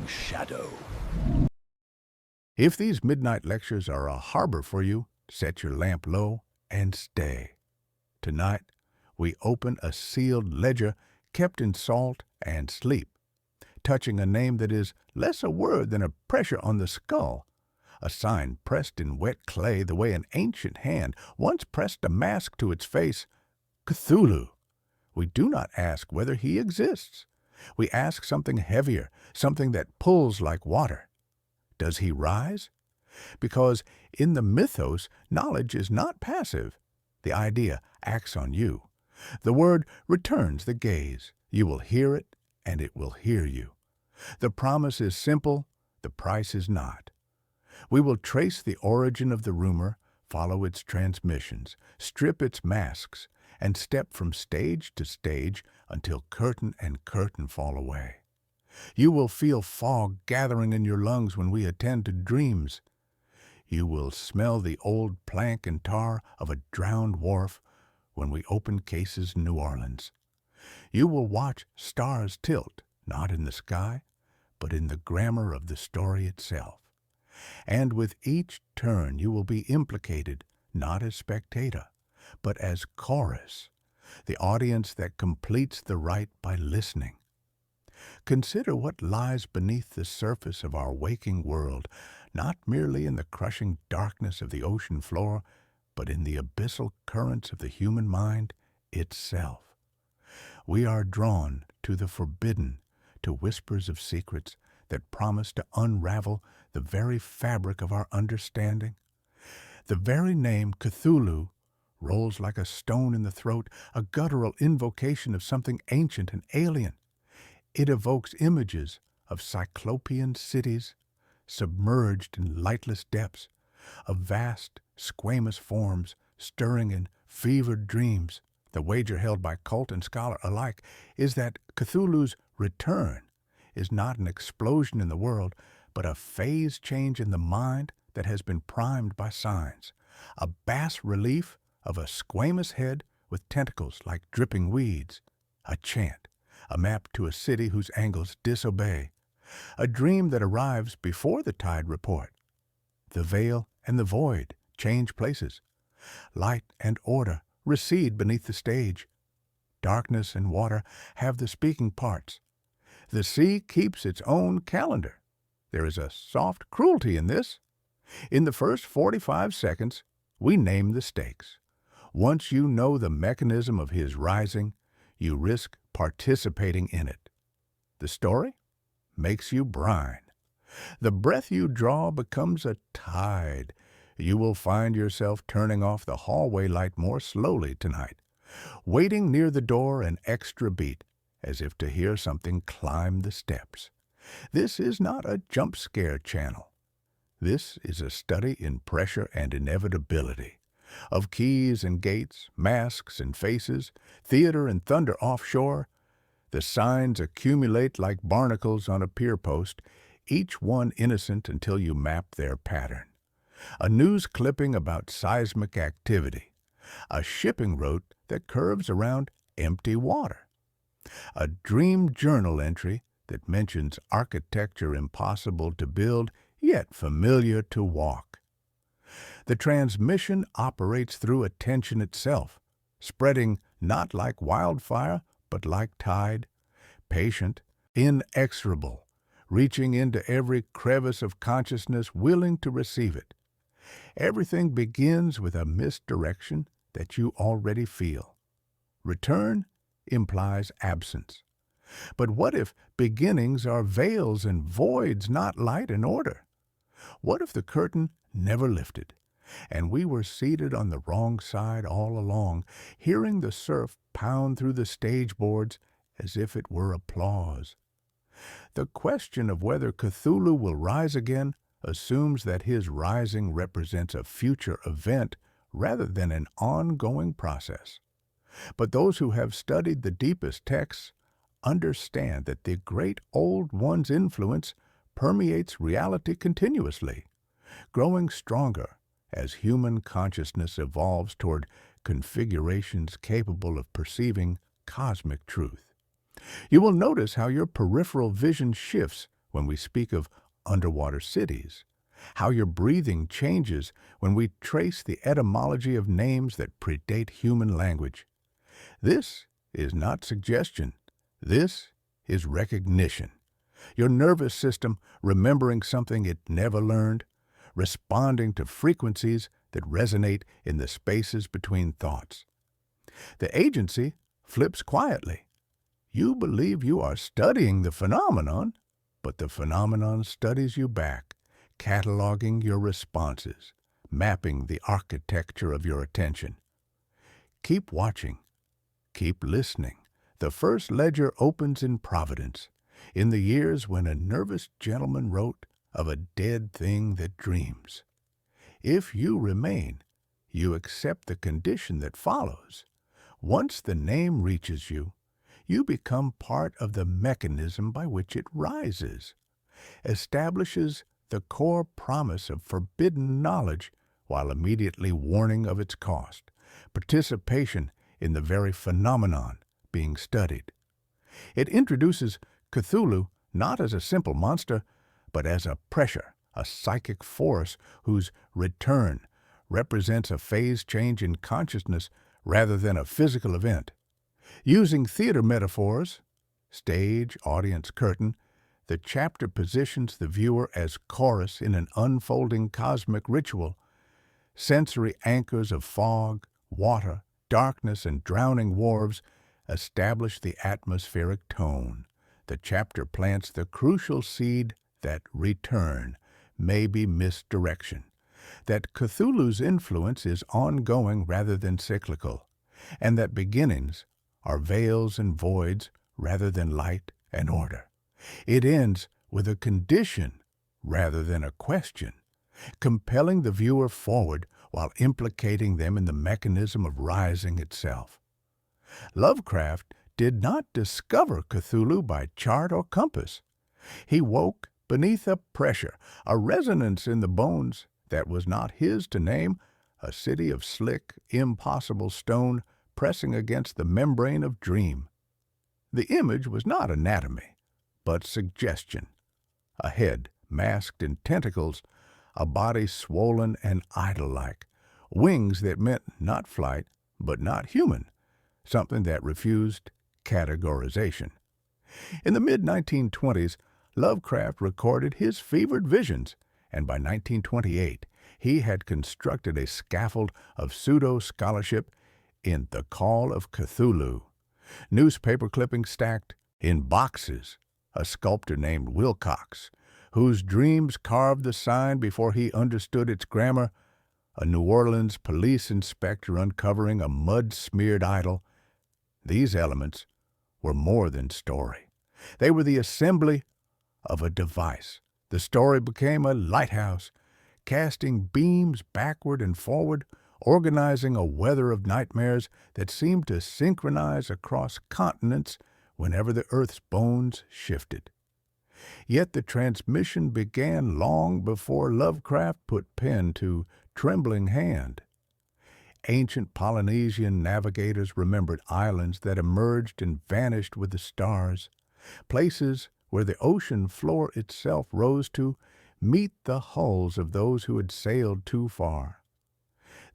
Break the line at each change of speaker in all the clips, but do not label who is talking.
shadow.
If these midnight lectures are a harbor for you, set your lamp low and stay. Tonight, we open a sealed ledger kept in salt and sleep, touching a name that is less a word than a pressure on the skull, a sign pressed in wet clay the way an ancient hand once pressed a mask to its face. Cthulhu. We do not ask whether he exists. We ask something heavier, something that pulls like water. Does he rise? Because in the mythos, knowledge is not passive. The idea acts on you. The word returns the gaze. You will hear it, and it will hear you. The promise is simple, the price is not. We will trace the origin of the rumor, follow its transmissions, strip its masks, and step from stage to stage until curtain and curtain fall away. You will feel fog gathering in your lungs when we attend to dreams. You will smell the old plank and tar of a drowned wharf when we open cases in New Orleans. You will watch stars tilt, not in the sky, but in the grammar of the story itself. And with each turn you will be implicated, not as spectator, but as chorus, the audience that completes the rite by listening. Consider what lies beneath the surface of our waking world, not merely in the crushing darkness of the ocean floor, but in the abyssal currents of the human mind itself. We are drawn to the forbidden, to whispers of secrets that promise to unravel the very fabric of our understanding. The very name Cthulhu rolls like a stone in the throat, a guttural invocation of something ancient and alien. It evokes images of cyclopean cities submerged in lightless depths, of vast, squamous forms stirring in fevered dreams. The wager held by cult and scholar alike is that Cthulhu's return is not an explosion in the world, but a phase change in the mind that has been primed by signs, a bas relief of a squamous head with tentacles like dripping weeds, a chant, a map to a city whose angles disobey, a dream that arrives before the tide report. The veil and the void change places. Light and order recede beneath the stage. Darkness and water have the speaking parts. The sea keeps its own calendar. There is a soft cruelty in this. In the first 45 seconds, we name the stakes. Once you know the mechanism of his rising, you risk participating in it. The story makes you brine. The breath you draw becomes a tide. You will find yourself turning off the hallway light more slowly tonight, waiting near the door an extra beat, as if to hear something climb the steps. This is not a jump scare channel. This is a study in pressure and inevitability, of keys and gates, masks and faces, theater and thunder offshore. The signs accumulate like barnacles on a pier post, each one innocent until you map their pattern. A news clipping about seismic activity, a shipping route that curves around empty water, a dream journal entry that mentions architecture impossible to build yet familiar to walk. The transmission operates through attention itself, spreading not like wildfire, but like tide, patient, inexorable, reaching into every crevice of consciousness willing to receive it. Everything begins with a misdirection that you already feel. Return implies absence. But what if beginnings are veils and voids, not light and order? What if the curtain never lifted, and we were seated on the wrong side all along, hearing the surf pound through the stage boards as if it were applause? The question of whether Cthulhu will rise again assumes that his rising represents a future event rather than an ongoing process. But those who have studied the deepest texts understand that the great old one's influence permeates reality continuously, growing stronger as human consciousness evolves toward configurations capable of perceiving cosmic truth. You will notice how your peripheral vision shifts when we speak of underwater cities, how your breathing changes when we trace the etymology of names that predate human language. This is not suggestion. This is recognition. Your nervous system remembering something it never learned, responding to frequencies that resonate in the spaces between thoughts. The agency flips quietly. You believe you are studying the phenomenon, but the phenomenon studies you back, cataloging your responses, mapping the architecture of your attention. Keep watching. Keep listening. The first ledger opens in Providence, in the years when a nervous gentleman wrote of a dead thing that dreams. If you remain, you accept the condition that follows. Once the name reaches you, you become part of the mechanism by which it rises, establishes the core promise of forbidden knowledge while immediately warning of its cost, participation in the very phenomenon being studied. It introduces Cthulhu not as a simple monster, but as a pressure, a psychic force whose return represents a phase change in consciousness rather than a physical event. Using theater metaphors, stage, audience, curtain, the chapter positions the viewer as chorus in an unfolding cosmic ritual. Sensory anchors of fog, water, darkness, and drowning wharves establish the atmospheric tone. The chapter plants the crucial seed that return may be misdirection, that Cthulhu's influence is ongoing rather than cyclical, and that beginnings are veils and voids rather than light and order. It ends with a condition rather than a question, compelling the viewer forward while implicating them in the mechanism of rising itself. Lovecraft did not discover Cthulhu by chart or compass. He woke beneath a pressure, a resonance in the bones that was not his to name, a city of slick, impossible stone pressing against the membrane of dream. The image was not anatomy, but suggestion. A head masked in tentacles, a body swollen and idol-like, wings that meant not flight, but not human, something that refused categorization. In the mid-1920s, Lovecraft recorded his fevered visions, and by 1928, he had constructed a scaffold of pseudo-scholarship in The Call of Cthulhu. Newspaper clippings stacked in boxes, a sculptor named Wilcox, whose dreams carved the sign before he understood its grammar, a New Orleans police inspector uncovering a mud-smeared idol. These elements were more than story. They were the assembly of a device. The story became a lighthouse, casting beams backward and forward, organizing a weather of nightmares that seemed to synchronize across continents whenever the Earth's bones shifted. Yet the transmission began long before Lovecraft put pen to trembling hand. Ancient Polynesian navigators remembered islands that emerged and vanished with the stars, places where the ocean floor itself rose to meet the hulls of those who had sailed too far.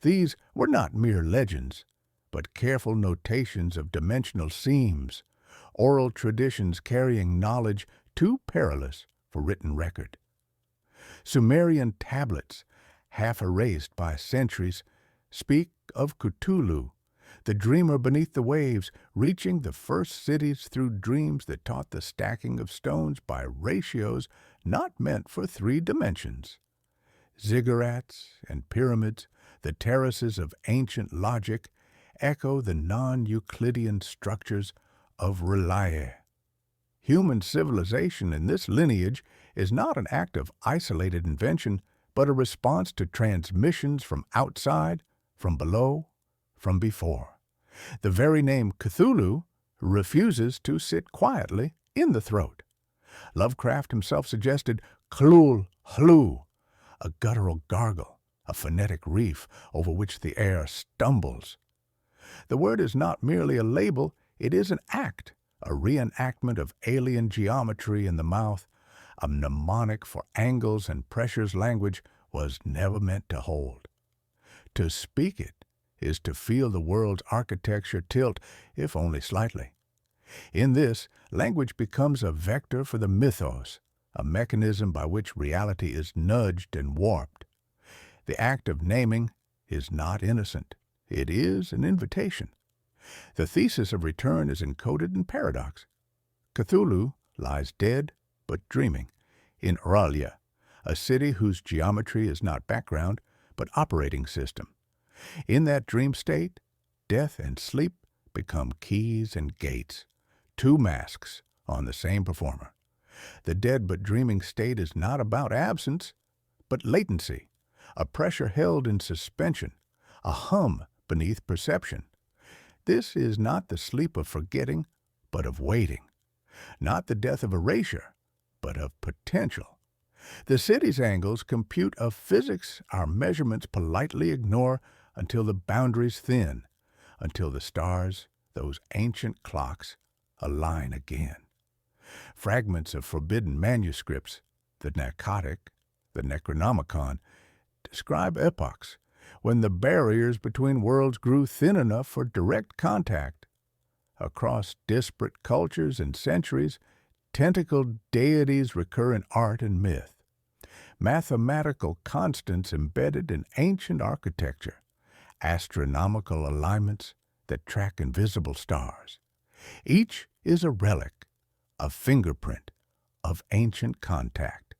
These were not mere legends, but careful notations of dimensional seams, oral traditions carrying knowledge too perilous for written record. Sumerian tablets, half erased by centuries, speak of Cthulhu, the dreamer beneath the waves, reaching the first cities through dreams that taught the stacking of stones by ratios not meant for 3 dimensions. Ziggurats and pyramids, the terraces of ancient logic, echo the non-Euclidean structures of Relier. Human civilization in this lineage is not an act of isolated invention, but a response to transmissions from outside, from below, from before. The very name Cthulhu refuses to sit quietly in the throat. Lovecraft himself suggested Clul, Hlu, a guttural gargle, a phonetic reef over which the air stumbles. The word is not merely a label, it is an act, a reenactment of alien geometry in the mouth, a mnemonic for angles and pressures language was never meant to hold. To speak it is to feel the world's architecture tilt, if only slightly. In this, language becomes a vector for the mythos, a mechanism by which reality is nudged and warped. The act of naming is not innocent. It is an invitation. The thesis of return is encoded in paradox. Cthulhu lies dead but dreaming in Auralia, a city whose geometry is not background but operating system. In that dream state, death and sleep become keys and gates, two masks on the same performer. The dead but dreaming state is not about absence, but latency, a pressure held in suspension, a hum beneath perception. This is not the sleep of forgetting, but of waiting, not the death of erasure, but of potential. The city's angles compute of physics our measurements politely ignore until the boundaries thin, until the stars, those ancient clocks, align again. Fragments of forbidden manuscripts, the narcotic, the Necronomicon, describe epochs when the barriers between worlds grew thin enough for direct contact. Across disparate cultures and centuries, tentacled deities recur in art and myth, mathematical constants embedded in ancient architecture, astronomical alignments that track invisible stars. Each is a relic, a fingerprint of ancient contact.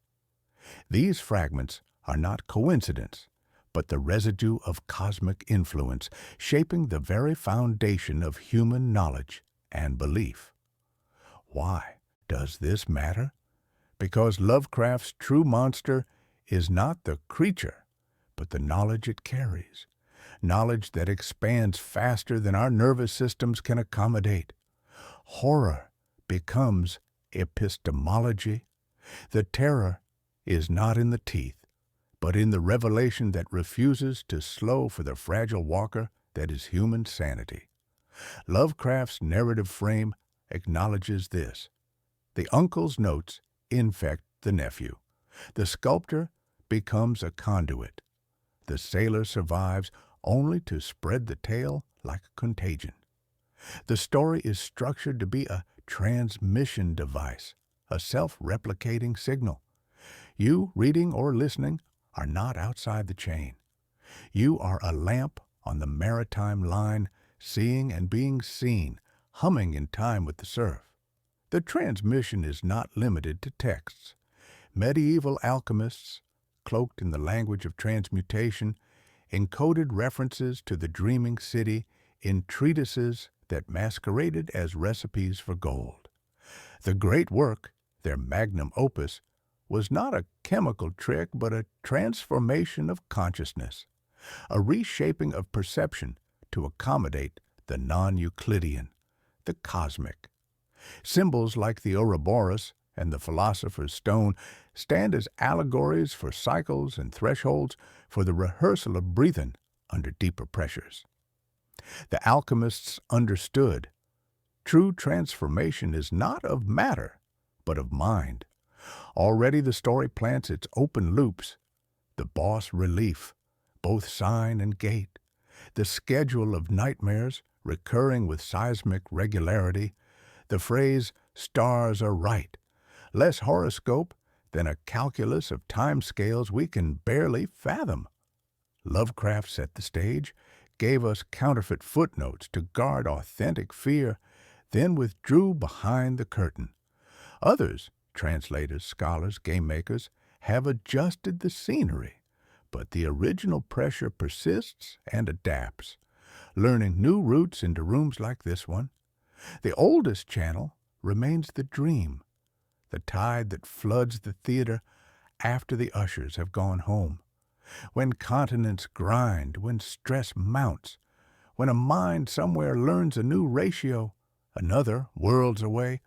These fragments are not coincidence, but the residue of cosmic influence shaping the very foundation of human knowledge and belief. Why does this matter? Because Lovecraft's true monster is not the creature, but the knowledge it carries, knowledge that expands faster than our nervous systems can accommodate. Horror becomes epistemology. The terror is not in the teeth, but in the revelation that refuses to slow for the fragile walker that is human sanity. Lovecraft's narrative frame acknowledges this. The uncle's notes infect the nephew. The sculptor becomes a conduit. The sailor survives only to spread the tale like a contagion. The story is structured to be a transmission device, a self-replicating signal. You, reading or listening, are not outside the chain. You are a lamp on the maritime line, seeing and being seen, humming in time with the surf. The transmission is not limited to texts. Medieval alchemists, cloaked in the language of transmutation, encoded references to the dreaming city in treatises that masqueraded as recipes for gold. The great work, their magnum opus, was not a chemical trick but a transformation of consciousness, a reshaping of perception to accommodate the non-Euclidean, the cosmic. Symbols like the Ouroboros and the Philosopher's Stone stand as allegories for cycles and thresholds for the rehearsal of breathing under deeper pressures. The alchemists understood true transformation is not of matter, but of mind. Already the story plants its open loops, the boss relief, both sign and gate, the schedule of nightmares recurring with seismic regularity, the phrase, stars are right, less horoscope than a calculus of timescales we can barely fathom. Lovecraft set the stage, gave us counterfeit footnotes to guard authentic fear, then withdrew behind the curtain. Others, translators, scholars, game makers, have adjusted the scenery, but the original pressure persists and adapts, learning new routes into rooms like this one. The oldest channel remains the dream, the tide that floods the theater after the ushers have gone home. When continents grind, when stress mounts, when a mind somewhere learns a new ratio, another, worlds away,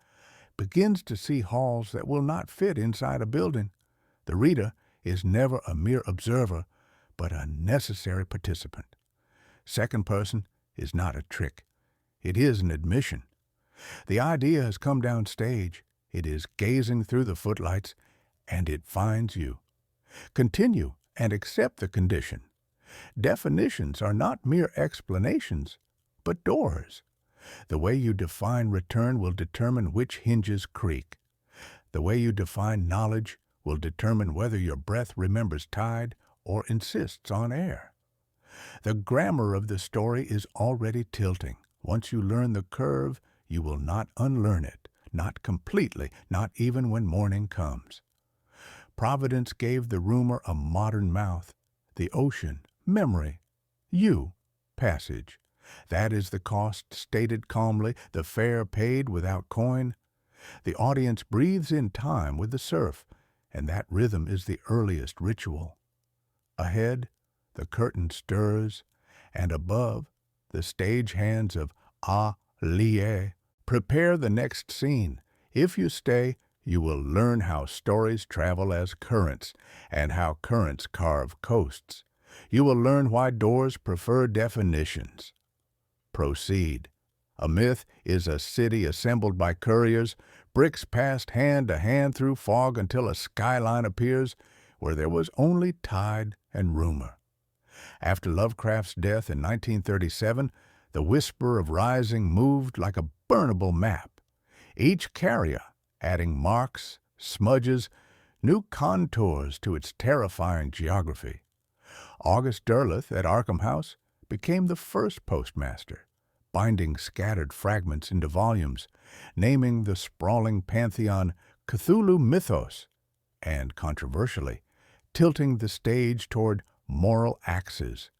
begins to see halls that will not fit inside a building, the reader is never a mere observer, but a necessary participant. Second person is not a trick. It is an admission. The idea has come down stage. It is gazing through the footlights, and it finds you. Continue and accept the condition. Definitions are not mere explanations, but doors. The way you define return will determine which hinges creak. The way you define knowledge will determine whether your breath remembers tide or insists on air. The grammar of the story is already tilting. Once you learn the curve, you will not unlearn it, not completely, not even when morning comes. Providence gave the rumor a modern mouth, the ocean, memory, you, passage. That is the cost stated calmly, the fare paid without coin. The audience breathes in time with the surf, and that rhythm is the earliest ritual. Ahead, the curtain stirs, and above, the stage hands of Ah-Lie prepare the next scene. If you stay, you will learn how stories travel as currents, and how currents carve coasts. You will learn why doors prefer definitions. Proceed. A myth is a city assembled by couriers, bricks passed hand to hand through fog until a skyline appears where there was only tide and rumor. After Lovecraft's death in 1937, the whisper of rising moved like a burnable map. Each carrier adding marks, smudges, new contours to its terrifying geography. August Derleth at Arkham House became the first postmaster, binding scattered fragments into volumes, naming the sprawling pantheon Cthulhu Mythos, and, controversially, tilting the stage toward moral axes,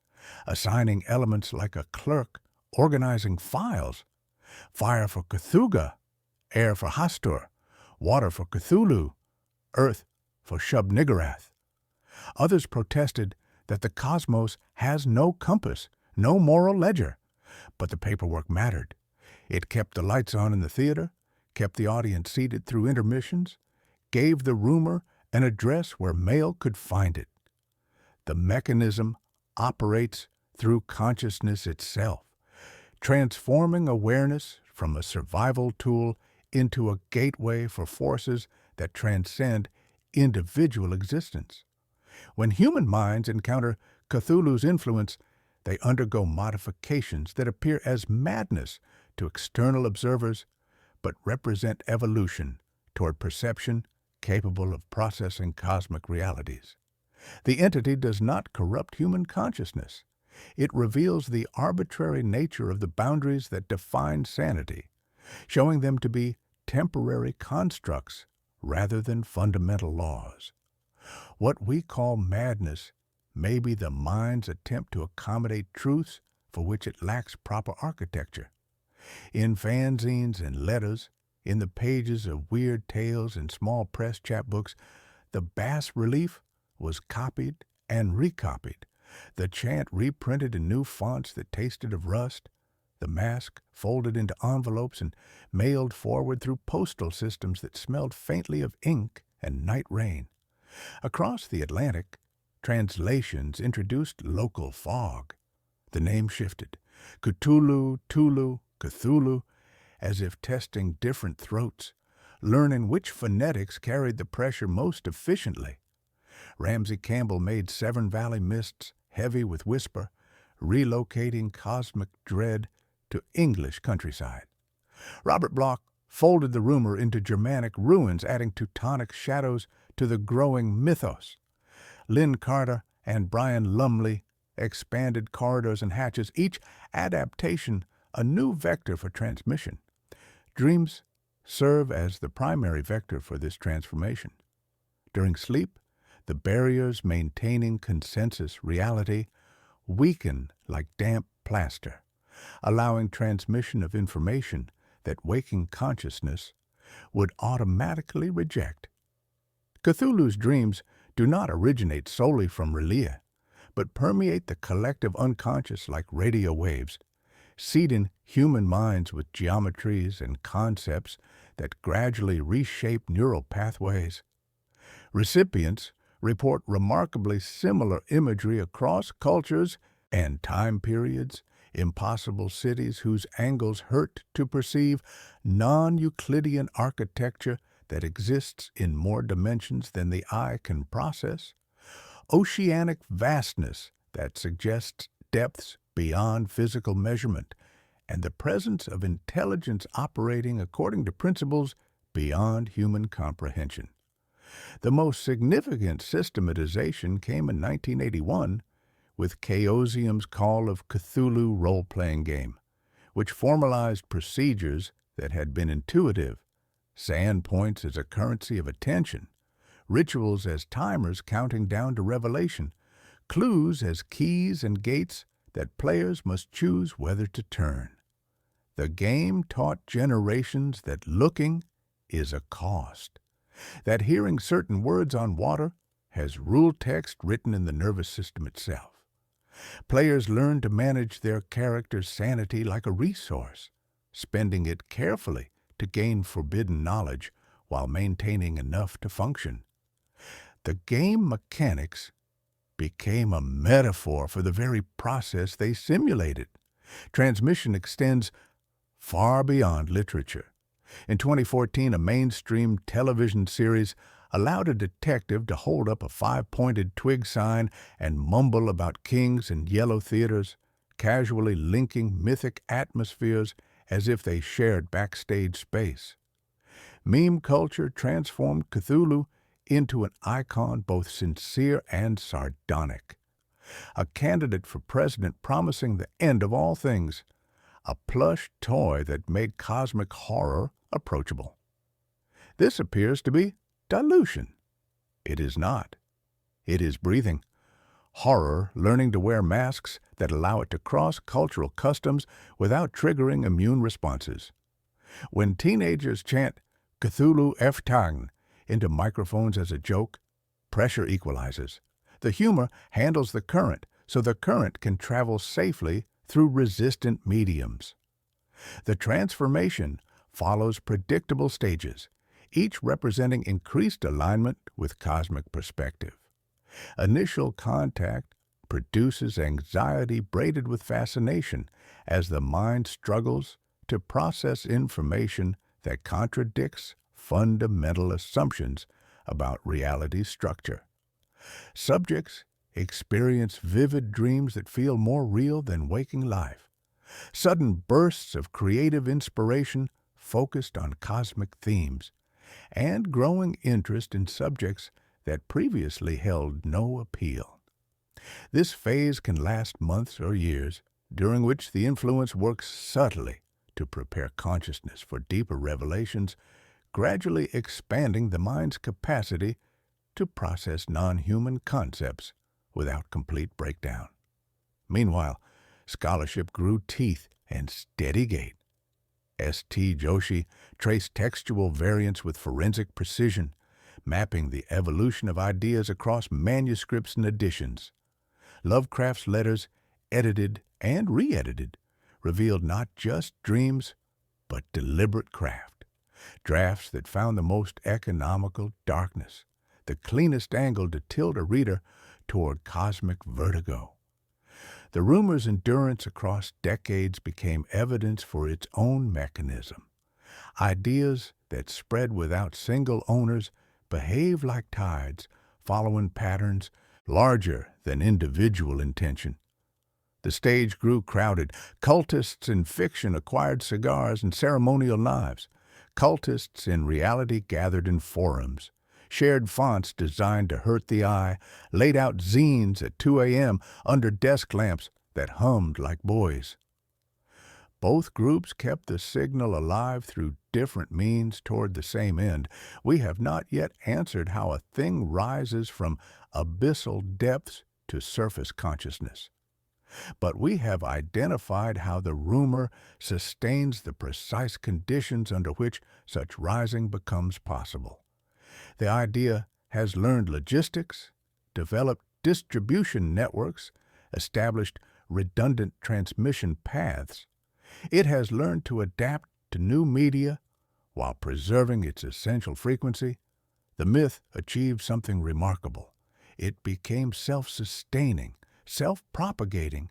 assigning elements like a clerk organizing files, fire for Cthulhu, air for Hastur, water for Cthulhu, earth for Shub-Niggurath. Others protested that the cosmos has no compass, no moral ledger, but the paperwork mattered. It kept the lights on in the theater, kept the audience seated through intermissions, gave the rumor an address where mail could find it. The mechanism operates through consciousness itself, transforming awareness from a survival tool into a gateway for forces that transcend individual existence. When human minds encounter Cthulhu's influence, they undergo modifications that appear as madness to external observers, but represent evolution toward perception capable of processing cosmic realities. The entity does not corrupt human consciousness. It reveals the arbitrary nature of the boundaries that define sanity, showing them to be temporary constructs rather than fundamental laws. What we call madness may be the mind's attempt to accommodate truths for which it lacks proper architecture. In fanzines and letters, in the pages of weird tales and small press chapbooks, the bas-relief was copied and recopied, the chant reprinted in new fonts that tasted of rust, the mask folded into envelopes and mailed forward through postal systems that smelled faintly of ink and night rain. Across the Atlantic, translations introduced local fog. The name shifted. Cthulhu, Tulu, Cthulhu, as if testing different throats, learning which phonetics carried the pressure most efficiently. Ramsey Campbell made Severn Valley mists heavy with whisper, relocating cosmic dread to English countryside. Robert Bloch folded the rumor into Germanic ruins, adding Teutonic shadows to the growing mythos. Lynn Carter and Brian Lumley expanded corridors and hatches, each adaptation a new vector for transmission. Dreams serve as the primary vector for this transformation. During sleep, the barriers maintaining consensus reality weaken like damp plaster, allowing transmission of information that waking consciousness would automatically reject. Cthulhu's dreams do not originate solely from Relia, but permeate the collective unconscious like radio waves, seeding human minds with geometries and concepts that gradually reshape neural pathways. Recipients report remarkably similar imagery across cultures and time periods, impossible cities whose angles hurt to perceive, non-Euclidean architecture that exists in more dimensions than the eye can process, oceanic vastness that suggests depths beyond physical measurement, and the presence of intelligence operating according to principles beyond human comprehension. The most significant systematization came in 1981 with Chaosium's Call of Cthulhu role-playing game, which formalized procedures that had been intuitive, sand points as a currency of attention, rituals as timers counting down to revelation, clues as keys and gates that players must choose whether to turn. The game taught generations that looking is a cost, that hearing certain words on water has rule text written in the nervous system itself. Players learn to manage their character's sanity like a resource, spending it carefully to gain forbidden knowledge while maintaining enough to function. The game mechanics became a metaphor for the very process they simulated. Transmission extends far beyond literature. In 2014, a mainstream television series allowed a detective to hold up a 5-pointed twig sign and mumble about kings and yellow theaters, casually linking mythic atmospheres as if they shared backstage space. Meme culture transformed Cthulhu into an icon both sincere and sardonic. A candidate for president promising the end of all things, a plush toy that made cosmic horror approachable. This appears to be dilution. It is not. It is breathing. Horror learning to wear masks that allow it to cross cultural customs without triggering immune responses. When teenagers chant Cthulhu Eftang into microphones as a joke, pressure equalizes. The humor handles the current, so the current can travel safely through resistant mediums. The transformation follows predictable stages, each representing increased alignment with cosmic perspective. Initial contact produces anxiety braided with fascination as the mind struggles to process information that contradicts fundamental assumptions about reality's structure. Subjects experience vivid dreams that feel more real than waking life. Sudden bursts of creative inspiration focused on cosmic themes, and growing interest in subjects that previously held no appeal. This phase can last months or years, during which the influence works subtly to prepare consciousness for deeper revelations, gradually expanding the mind's capacity to process non-human concepts without complete breakdown. Meanwhile, scholarship grew teeth and steady gait. S.T. Joshi traced textual variants with forensic precision, mapping the evolution of ideas across manuscripts and editions. Lovecraft's letters, edited and re-edited, revealed not just dreams, but deliberate craft. Drafts that found the most economical darkness, the cleanest angle to tilt a reader toward cosmic vertigo. The rumor's endurance across decades became evidence for its own mechanism. Ideas that spread without single owners behave like tides, following patterns larger than individual intention. The stage grew crowded. Cultists in fiction acquired cigars and ceremonial knives. Cultists in reality gathered in forums, shared fonts designed to hurt the eye, laid out zines at 2 a.m. under desk lamps that hummed like boys. Both groups kept the signal alive through different means toward the same end. We have not yet answered how a thing rises from abyssal depths to surface consciousness. But we have identified how the rumor sustains the precise conditions under which such rising becomes possible. The idea has learned logistics, developed distribution networks, established redundant transmission paths. It has learned to adapt to new media while preserving its essential frequency. The myth achieved something remarkable. It became self-sustaining, self-propagating,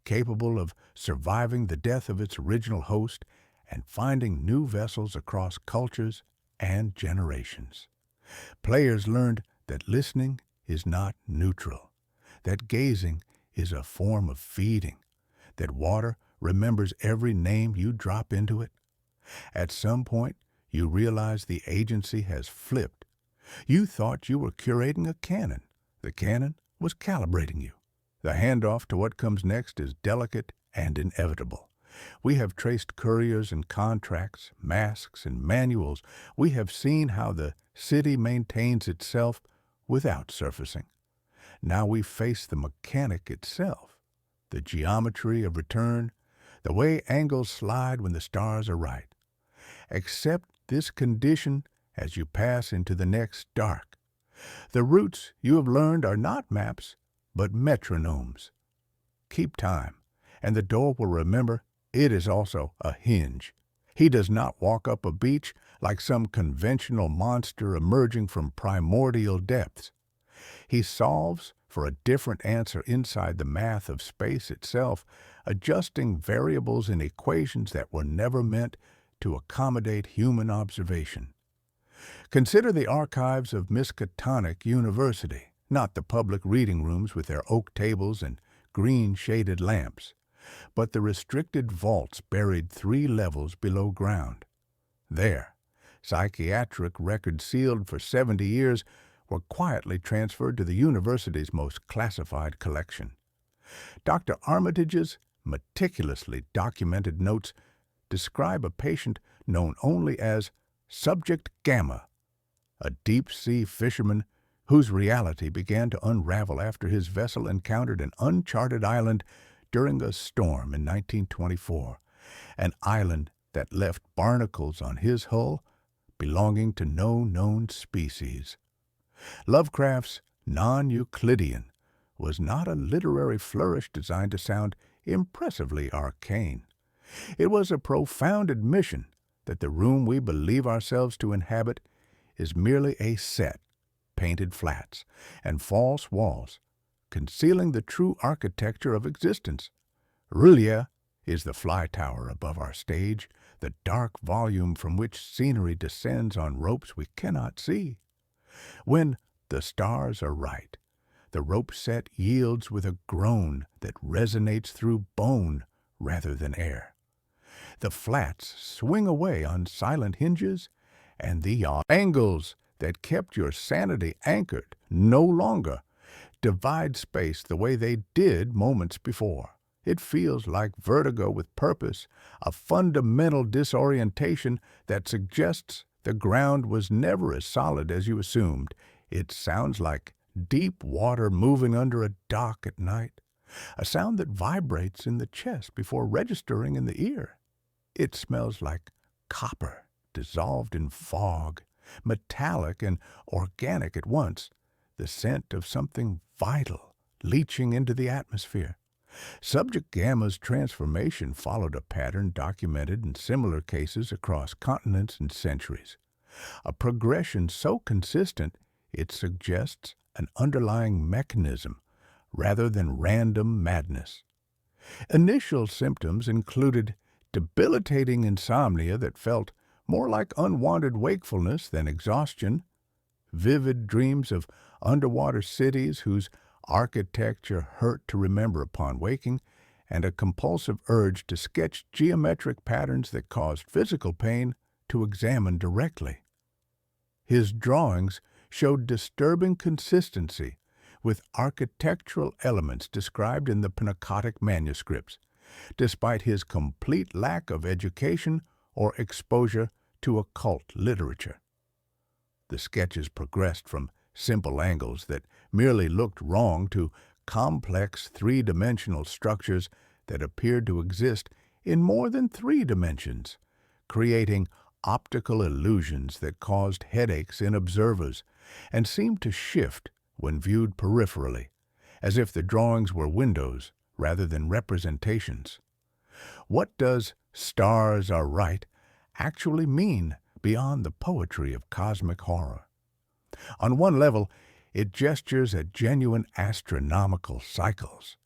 capable of surviving the death of its original host and finding new vessels across cultures and generations. Players learned that listening is not neutral, that gazing is a form of feeding, that water remembers every name you drop into it. At some point, you realize the agency has flipped. You thought you were curating a canon. The canon was calibrating you. The handoff to what comes next is delicate and inevitable. We have traced couriers and contracts, masks and manuals. We have seen how the city maintains itself without surfacing. Now we face the mechanic itself, the geometry of return, the way angles slide when the stars are right. Accept this condition as you pass into the next dark. The routes you have learned are not maps, but metronomes. Keep time, and the door will remember it is also a hinge. He does not walk up a beach like some conventional monster emerging from primordial depths. He solves for a different answer inside the math of space itself, adjusting variables in equations that were never meant to accommodate human observation. Consider the archives of Miskatonic University, not the public reading rooms with their oak tables and green-shaded lamps, but the restricted vaults buried 3 levels below ground. There, psychiatric records sealed for 70 years were quietly transferred to the university's most classified collection. Dr. Armitage's meticulously documented notes describe a patient known only as Subject Gamma, a deep-sea fisherman whose reality began to unravel after his vessel encountered an uncharted island during a storm in 1924, an island that left barnacles on his hull belonging to no known species. Lovecraft's non-Euclidean was not a literary flourish designed to sound impressively arcane. It was a profound admission that the room we believe ourselves to inhabit is merely a set, painted flats, and false walls, concealing the true architecture of existence. Rillier is the fly tower above our stage, the dark volume from which scenery descends on ropes we cannot see. When the stars are right, the rope set yields with a groan that resonates through bone rather than air. The flats swing away on silent hinges, and the angles that kept your sanity anchored no longer divide space the way they did moments before. It feels like vertigo with purpose, a fundamental disorientation that suggests the ground was never as solid as you assumed. It sounds like deep water moving under a dock at night, a sound that vibrates in the chest before registering in the ear. It smells like copper dissolved in fog, metallic and organic at once, the scent of something vital leaching into the atmosphere. Subject Gamma's transformation followed a pattern documented in similar cases across continents and centuries, a progression so consistent it suggests an underlying mechanism rather than random madness. Initial symptoms included debilitating insomnia that felt more like unwanted wakefulness than exhaustion, vivid dreams of underwater cities whose architecture hurt to remember upon waking, and a compulsive urge to sketch geometric patterns that caused physical pain to examine directly. His drawings showed disturbing consistency with architectural elements described in the Pnakotic manuscripts, despite his complete lack of education or exposure to occult literature. The sketches progressed from simple angles that merely looked wrong to complex three-dimensional structures that appeared to exist in more than 3 dimensions, creating optical illusions that caused headaches in observers and seemed to shift when viewed peripherally, as if the drawings were windows rather than representations. What does "stars are right" actually mean beyond the poetry of cosmic horror? On one level, it gestures at genuine astronomical cycles,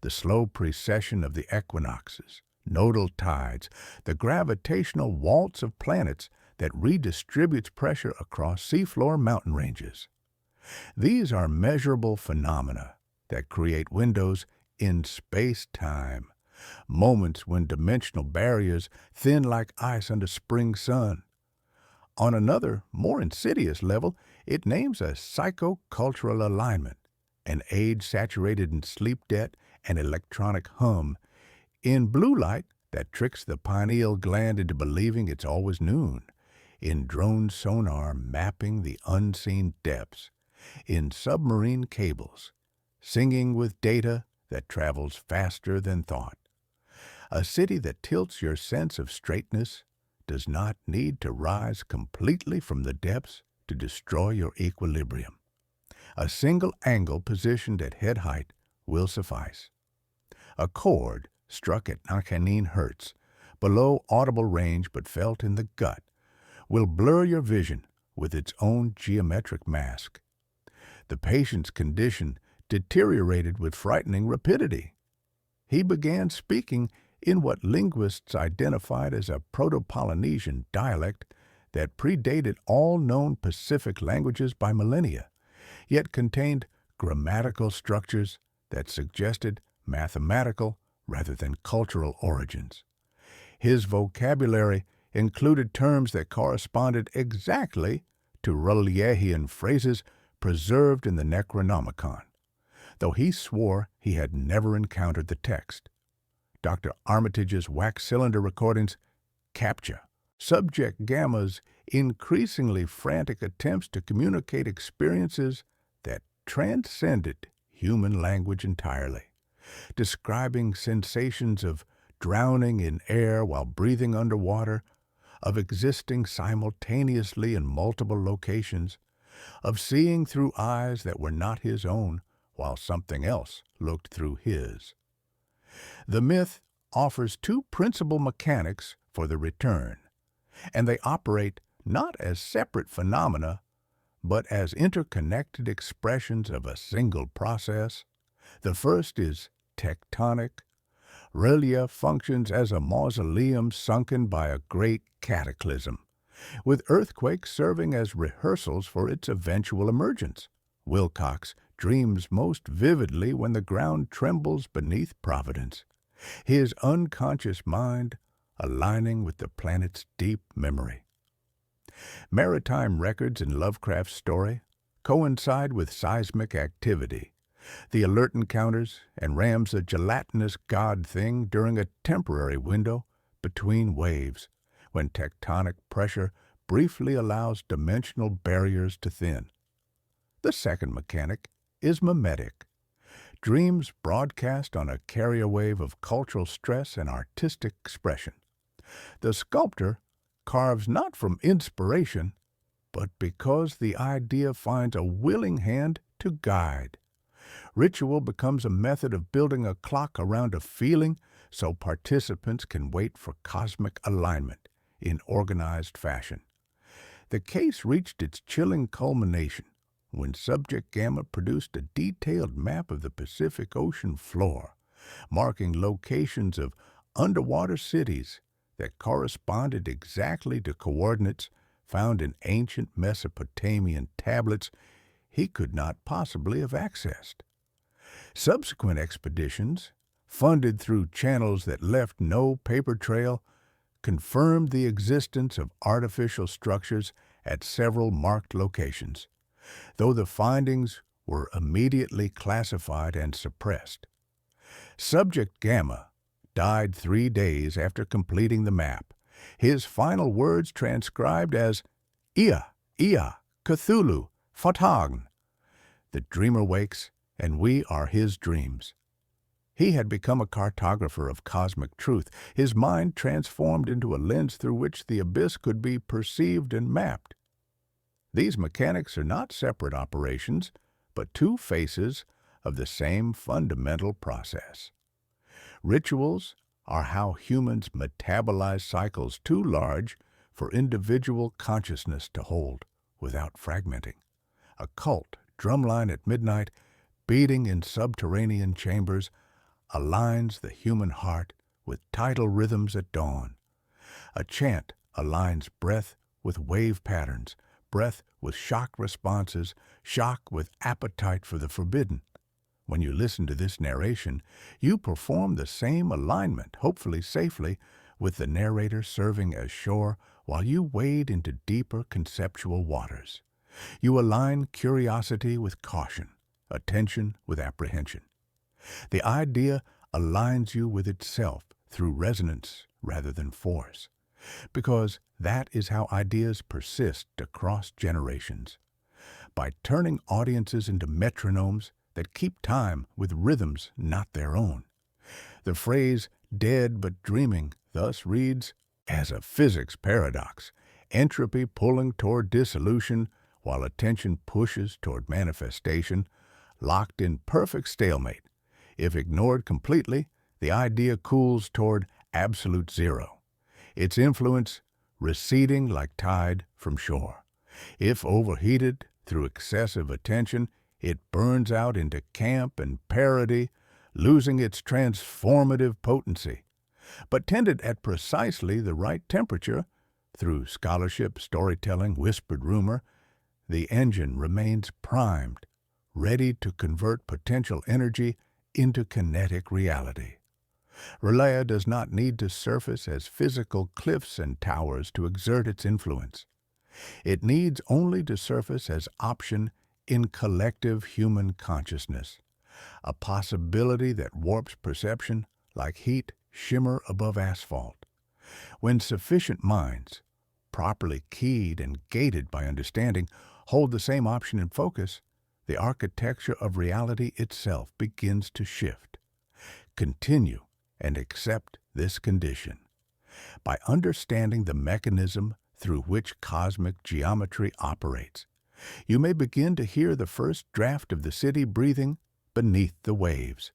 the slow precession of the equinoxes, nodal tides, the gravitational waltz of planets that redistributes pressure across seafloor mountain ranges. These are measurable phenomena that create windows in space-time, moments when dimensional barriers thin like ice under spring sun. On another, more insidious level, it names a psychocultural alignment, an age saturated in sleep debt and electronic hum, in blue light that tricks the pineal gland into believing it's always noon, in drone sonar mapping the unseen depths, in submarine cables, singing with data that travels faster than thought. A city that tilts your sense of straightness does not need to rise completely from the depths to destroy your equilibrium. A single angle positioned at head height will suffice. A chord struck at 19 hertz, below audible range but felt in the gut, will blur your vision with its own geometric mask. The patient's condition deteriorated with frightening rapidity. He began speaking in what linguists identified as a Proto-Polynesian dialect that predated all known Pacific languages by millennia, yet contained grammatical structures that suggested mathematical rather than cultural origins. His vocabulary included terms that corresponded exactly to R'lyehhian phrases preserved in the Necronomicon, though he swore he had never encountered the text. Dr. Armitage's wax cylinder recordings capture Subject Gamma's increasingly frantic attempts to communicate experiences that transcended human language entirely, describing sensations of drowning in air while breathing underwater, of existing simultaneously in multiple locations, of seeing through eyes that were not his own while something else looked through his. The myth offers two principal mechanics for the return, and they operate not as separate phenomena, but as interconnected expressions of a single process. The first is tectonic. R'lyeh functions as a mausoleum sunken by a great cataclysm, with earthquakes serving as rehearsals for its eventual emergence. Wilcox dreams most vividly when the ground trembles beneath Providence, his unconscious mind aligning with the planet's deep memory. Maritime records in Lovecraft's story coincide with seismic activity. The alert encounters and rams a gelatinous god thing during a temporary window between waves, when tectonic pressure briefly allows dimensional barriers to thin. The second mechanic is mimetic. Dreams broadcast on a carrier wave of cultural stress and artistic expression. The sculptor carves not from inspiration, but because the idea finds a willing hand to guide. Ritual becomes a method of building a clock around a feeling so participants can wait for cosmic alignment in organized fashion. The case reached its chilling culmination when Subject Gamma produced a detailed map of the Pacific Ocean floor, marking locations of underwater cities that corresponded exactly to coordinates found in ancient Mesopotamian tablets he could not possibly have accessed. Subsequent expeditions, funded through channels that left no paper trail, confirmed the existence of artificial structures at several marked locations, though the findings were immediately classified and suppressed. Subject Gamma died 3 days after completing the map, his final words transcribed as Ia, Cthulhu, Fatagn. The dreamer wakes, and we are his dreams. He had become a cartographer of cosmic truth, his mind transformed into a lens through which the abyss could be perceived and mapped. These mechanics are not separate operations, but two faces of the same fundamental process. Rituals are how humans metabolize cycles too large for individual consciousness to hold without fragmenting. A cult drumline at midnight, beating in subterranean chambers, aligns the human heart with tidal rhythms at dawn. A chant aligns breath with wave patterns, breath with shock responses, shock with appetite for the forbidden. When you listen to this narration, you perform the same alignment, hopefully safely, with the narrator serving as shore while you wade into deeper conceptual waters. You align curiosity with caution, attention with apprehension. The idea aligns you with itself through resonance rather than force, because that is how ideas persist across generations. By turning audiences into metronomes that keep time with rhythms not their own. The phrase dead but dreaming thus reads, as a physics paradox, entropy pulling toward dissolution while attention pushes toward manifestation, locked in perfect stalemate. If ignored completely, the idea cools toward absolute zero, its influence receding like tide from shore. If overheated through excessive attention, it burns out into camp and parody, losing its transformative potency. But tended at precisely the right temperature, through scholarship, storytelling, whispered rumor, the engine remains primed, ready to convert potential energy into kinetic reality. Relaya does not need to surface as physical cliffs and towers to exert its influence. It needs only to surface as option in collective human consciousness, a possibility that warps perception like heat shimmer above asphalt. When sufficient minds, properly keyed and gated by understanding, hold the same option in focus, the architecture of reality itself begins to shift. Continue and accept this condition. By understanding the mechanism through which cosmic geometry operates, you may begin to hear the first draft of the city breathing beneath the waves,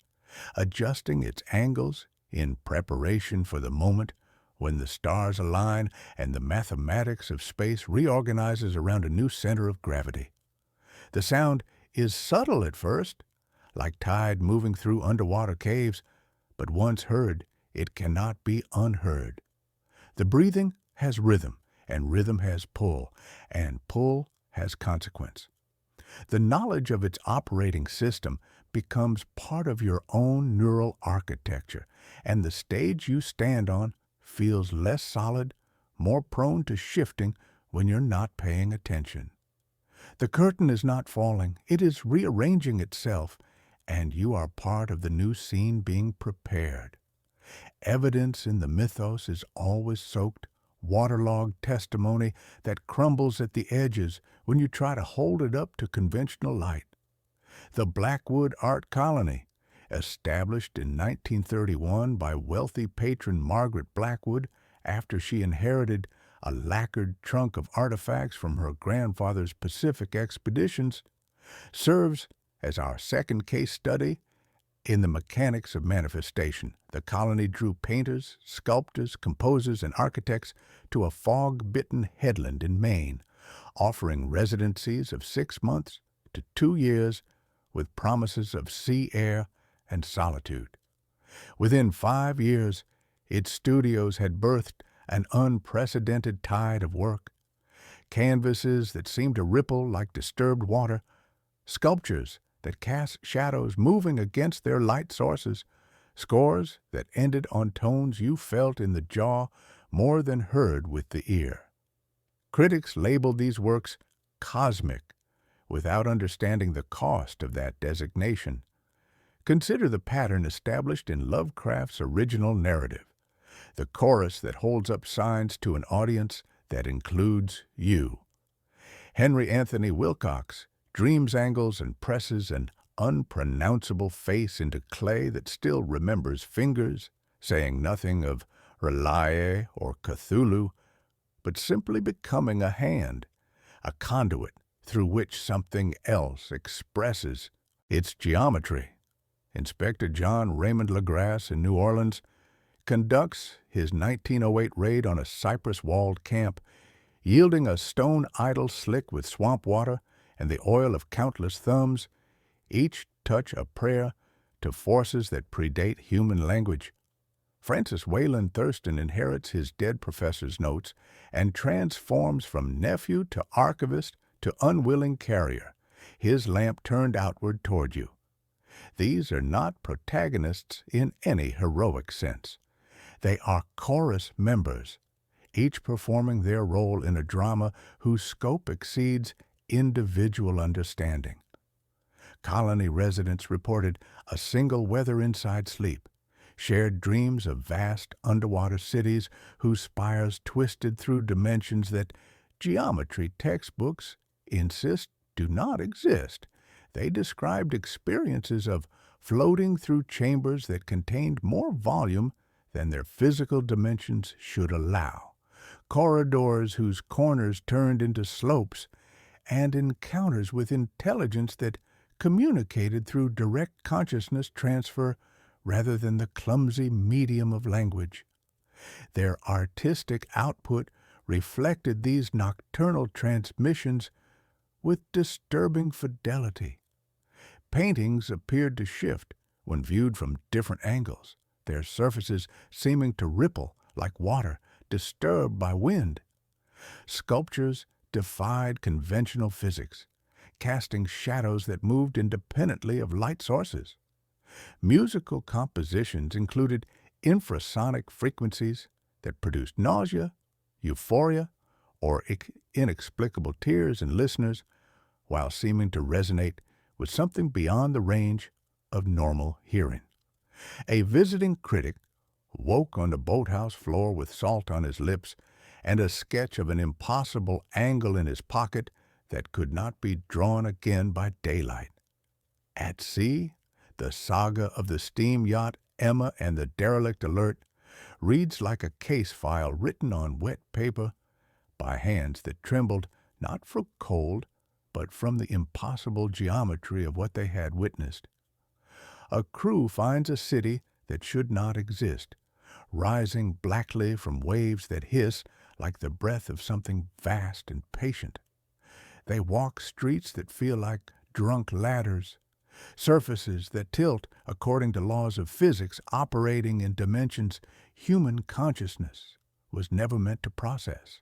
adjusting its angles in preparation for the moment when the stars align and the mathematics of space reorganizes around a new center of gravity. The sound is subtle at first, like tide moving through underwater caves, but once heard, it cannot be unheard. The breathing has rhythm, and rhythm has pull, and pull has consequence. The knowledge of its operating system becomes part of your own neural architecture, and the stage you stand on feels less solid, more prone to shifting when you're not paying attention. The curtain is not falling, it is rearranging itself, and you are part of the new scene being prepared. Evidence in the mythos is always soaked, waterlogged testimony that crumbles at the edges when you try to hold it up to conventional light. The Blackwood Art Colony, established in 1931 by wealthy patron Margaret Blackwood after she inherited a lacquered trunk of artifacts from her grandfather's Pacific expeditions, serves as our second case study in the mechanics of manifestation. The colony drew painters, sculptors, composers, and architects to a fog-bitten headland in Maine, offering residencies of 6 months to 2 years with promises of sea air and solitude. Within 5 years, its studios had birthed an unprecedented tide of work. Canvases that seemed to ripple like disturbed water, sculptures that cast shadows moving against their light sources, scores that ended on tones you felt in the jaw more than heard with the ear. Critics labeled these works cosmic without understanding the cost of that designation. Consider the pattern established in Lovecraft's original narrative, the chorus that holds up signs to an audience that includes you. Henry Anthony Wilcox dreams angles and presses an unpronounceable face into clay that still remembers fingers, saying nothing of Relaye or Cthulhu, but simply becoming a hand, a conduit through which something else expresses its geometry. Inspector John Raymond LaGrasse in New Orleans conducts his 1908 raid on a cypress-walled camp, yielding a stone idol slick with swamp water and the oil of countless thumbs, each touch a prayer to forces that predate human language. Francis Wayland Thurston inherits his dead professor's notes and transforms from nephew to archivist to unwilling carrier, his lamp turned outward toward you. These are not protagonists in any heroic sense. They are chorus members, each performing their role in a drama whose scope exceeds individual understanding. Colony residents reported a single weather inside sleep, shared dreams of vast underwater cities whose spires twisted through dimensions that geometry textbooks insist do not exist. They described experiences of floating through chambers that contained more volume than their physical dimensions should allow, corridors whose corners turned into slopes, and encounters with intelligence that communicated through direct consciousness transfer rather than the clumsy medium of language. Their artistic output reflected these nocturnal transmissions with disturbing fidelity. Paintings appeared to shift when viewed from different angles, their surfaces seeming to ripple like water disturbed by wind. Sculptures defied conventional physics, casting shadows that moved independently of light sources. Musical compositions included infrasonic frequencies that produced nausea, euphoria, or inexplicable tears in listeners, while seeming to resonate with something beyond the range of normal hearing. A visiting critic woke on the boathouse floor with salt on his lips and a sketch of an impossible angle in his pocket that could not be drawn again by daylight. At sea, the saga of the steam yacht Emma and the derelict Alert reads like a case file written on wet paper by hands that trembled not from cold, but from the impossible geometry of what they had witnessed. A crew finds a city that should not exist, rising blackly from waves that hiss like the breath of something vast and patient. They walk streets that feel like drunk ladders, surfaces that tilt according to laws of physics operating in dimensions human consciousness was never meant to process.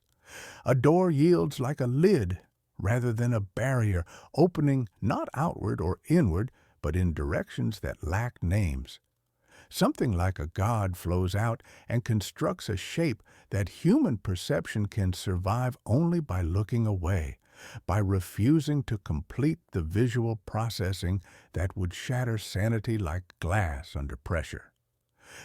A door yields like a lid rather than a barrier, opening not outward or inward, but in directions that lack names. Something like a god flows out and constructs a shape that human perception can survive only by looking away, by refusing to complete the visual processing that would shatter sanity like glass under pressure.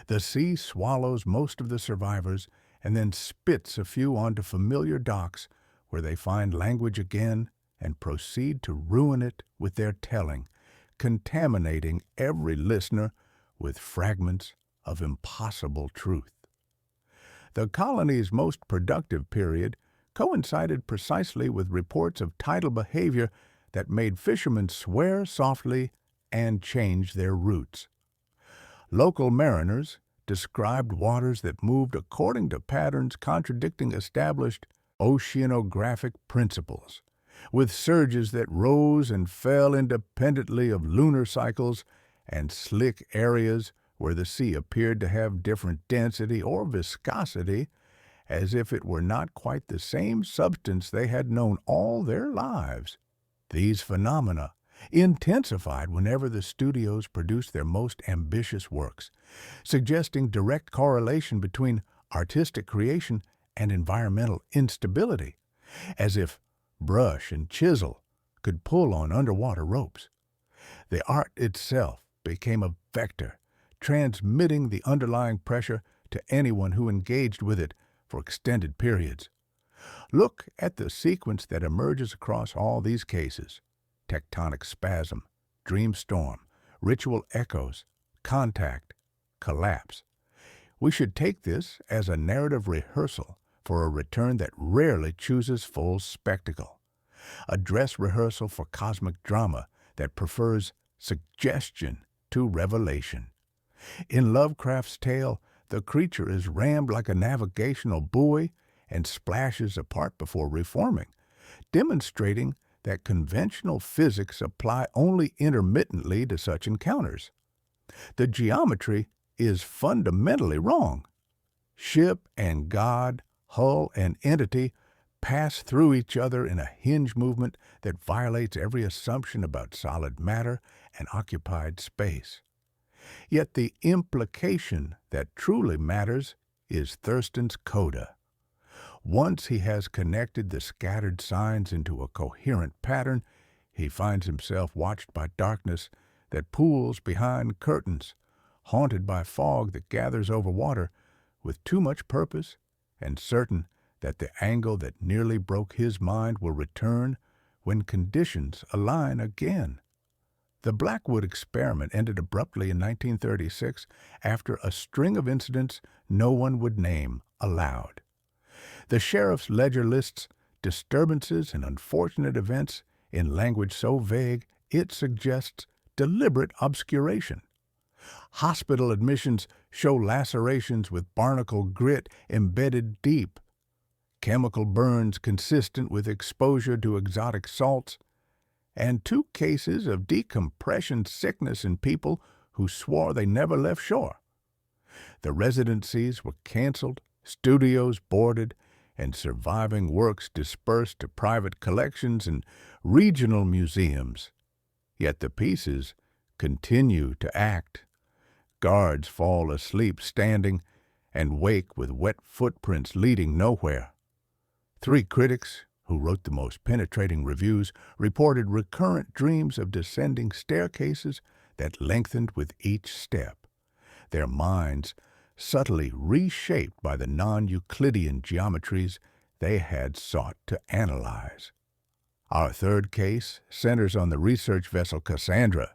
The sea swallows most of the survivors and then spits a few onto familiar docks where they find language again and proceed to ruin it with their telling, contaminating every listener with fragments of impossible truth. The colony's most productive period coincided precisely with reports of tidal behavior that made fishermen swear softly and change their routes. Local mariners described waters that moved according to patterns contradicting established oceanographic principles, with surges that rose and fell independently of lunar cycles and slick areas where the sea appeared to have different density or viscosity, as if it were not quite the same substance they had known all their lives. These phenomena intensified whenever the studios produced their most ambitious works, suggesting direct correlation between artistic creation and environmental instability, as if brush and chisel could pull on underwater ropes. The art itself became a vector, transmitting the underlying pressure to anyone who engaged with it for extended periods. Look at the sequence that emerges across all these cases: tectonic spasm, dream storm, ritual echoes, contact, collapse. We should take this as a narrative rehearsal for a return that rarely chooses full spectacle, a dress rehearsal for cosmic drama that prefers suggestion to revelation. In Lovecraft's tale, the creature is rammed like a navigational buoy and splashes apart before reforming, demonstrating that conventional physics apply only intermittently to such encounters. The geometry is fundamentally wrong. Ship and God, hull and entity pass through each other in a hinge movement that violates every assumption about solid matter and occupied space. Yet the implication that truly matters is Thurston's coda. Once he has connected the scattered signs into a coherent pattern, he finds himself watched by darkness that pools behind curtains, haunted by fog that gathers over water, with too much purpose and certain that the angle that nearly broke his mind will return when conditions align again. The Blackwood experiment ended abruptly in 1936 after a string of incidents no one would name aloud. The sheriff's ledger lists disturbances and unfortunate events in language so vague it suggests deliberate obscuration. Hospital admissions show lacerations with barnacle grit embedded deep, chemical burns consistent with exposure to exotic salts, and 2 cases of decompression sickness in people who swore they never left shore. The residencies were canceled, studios boarded, and surviving works dispersed to private collections and regional museums. Yet the pieces continue to act. Guards fall asleep standing and wake with wet footprints leading nowhere. 3 critics, who wrote the most penetrating reviews, reported recurrent dreams of descending staircases that lengthened with each step, their minds subtly reshaped by the non-Euclidean geometries they had sought to analyze. Our third case centers on the research vessel Cassandra,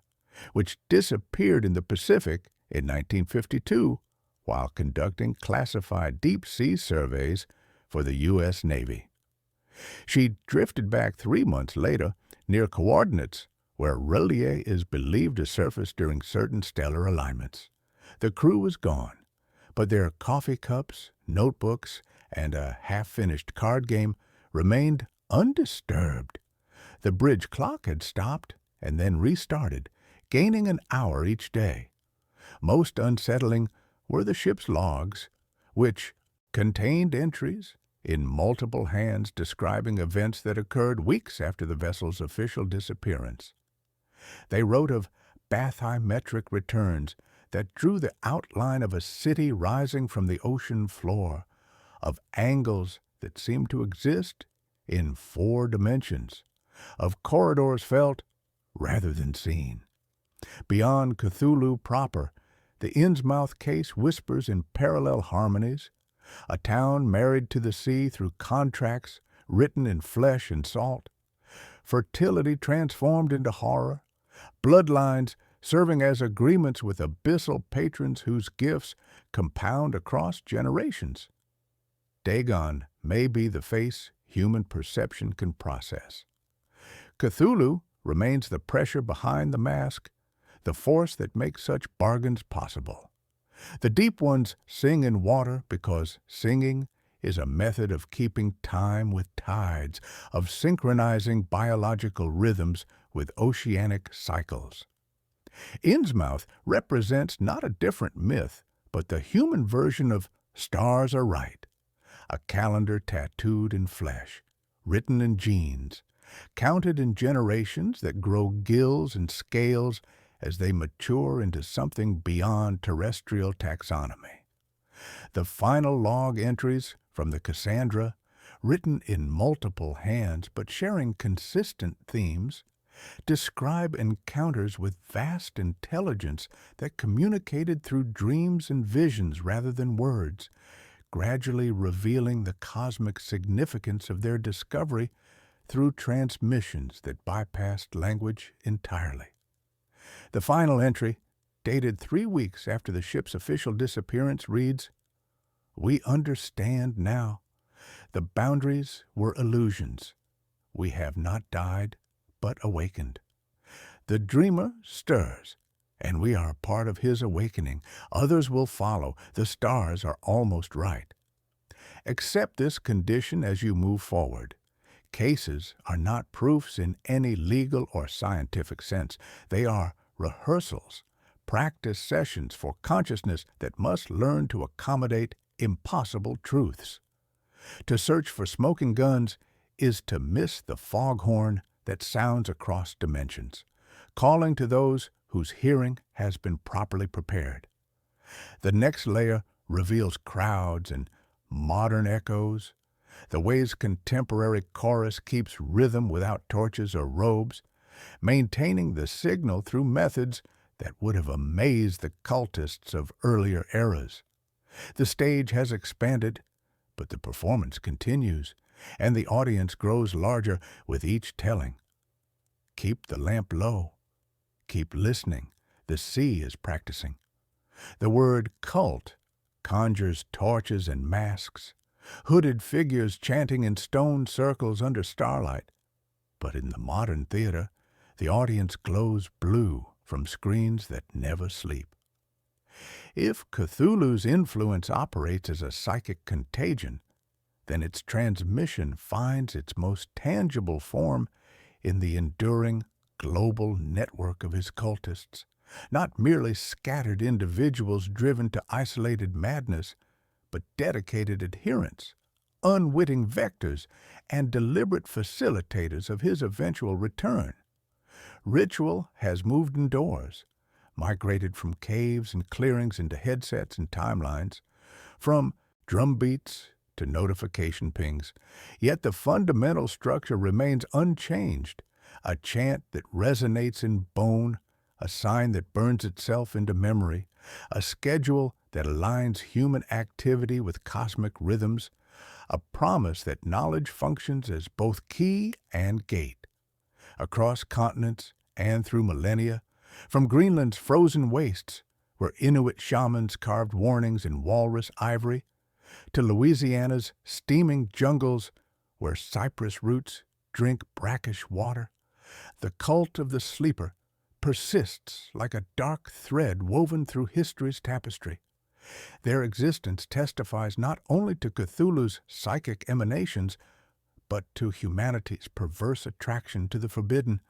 which disappeared in the Pacific in 1952 while conducting classified deep-sea surveys for the U.S. Navy. She drifted back 3 months later near coordinates where R'lyeh is believed to surface during certain stellar alignments. The crew was gone, but their coffee cups, notebooks, and a half-finished card game remained undisturbed. The bridge clock had stopped and then restarted, gaining an hour each day. Most unsettling were the ship's logs, which contained entries in multiple hands describing events that occurred weeks after the vessel's official disappearance. They wrote of bathymetric returns that drew the outline of a city rising from the ocean floor, of angles that seemed to exist in 4 dimensions, of corridors felt rather than seen. Beyond Cthulhu proper, the Innsmouth case whispers in parallel harmonies, a town married to the sea through contracts written in flesh and salt, fertility transformed into horror, bloodlines serving as agreements with abyssal patrons whose gifts compound across generations. Dagon may be the face human perception can process. Cthulhu remains the pressure behind the mask, the force that makes such bargains possible. The deep ones sing in water because singing is a method of keeping time with tides, of synchronizing biological rhythms with oceanic cycles. Innsmouth represents not a different myth, but the human version of Stars Are Right, a calendar tattooed in flesh, written in genes, counted in generations that grow gills and scales as they mature into something beyond terrestrial taxonomy. The final log entries from the Cassandra, written in multiple hands but sharing consistent themes, describe encounters with vast intelligence that communicated through dreams and visions rather than words, gradually revealing the cosmic significance of their discovery through transmissions that bypassed language entirely. The final entry, dated 3 weeks after the ship's official disappearance, reads, "We understand now. The boundaries were illusions. We have not died, but awakened. The dreamer stirs, and we are part of his awakening. Others will follow. The stars are almost right. Accept this condition as you move forward. Cases are not proofs in any legal or scientific sense. They are rehearsals, practice sessions for consciousness that must learn to accommodate impossible truths. To search for smoking guns is to miss the foghorn that sounds across dimensions, calling to those whose hearing has been properly prepared. The next layer reveals crowds and modern echoes, the ways contemporary chorus keeps rhythm without torches or robes, maintaining the signal through methods that would have amazed the cultists of earlier eras. The stage has expanded, but the performance continues, and the audience grows larger with each telling. Keep the lamp low. Keep listening. The sea is practicing. The word cult conjures torches and masks, hooded figures chanting in stone circles under starlight. But in the modern theater, the audience glows blue from screens that never sleep. If Cthulhu's influence operates as a psychic contagion, then its transmission finds its most tangible form in the enduring global network of his cultists, not merely scattered individuals driven to isolated madness, but dedicated adherents, unwitting vectors, and deliberate facilitators of his eventual return. Ritual has moved indoors, migrated from caves and clearings into headsets and timelines, from drum beats to notification pings, yet the fundamental structure remains unchanged, a chant that resonates in bone, a sign that burns itself into memory, a schedule that aligns human activity with cosmic rhythms, a promise that knowledge functions as both key and gate. Across continents and through millennia, from Greenland's frozen wastes, where Inuit shamans carved warnings in walrus ivory, to Louisiana's steaming jungles, where cypress roots drink brackish water, the cult of the sleeper persists like a dark thread woven through history's tapestry. Their existence testifies not only to Cthulhu's psychic emanations, but to humanity's perverse attraction to the forbidden,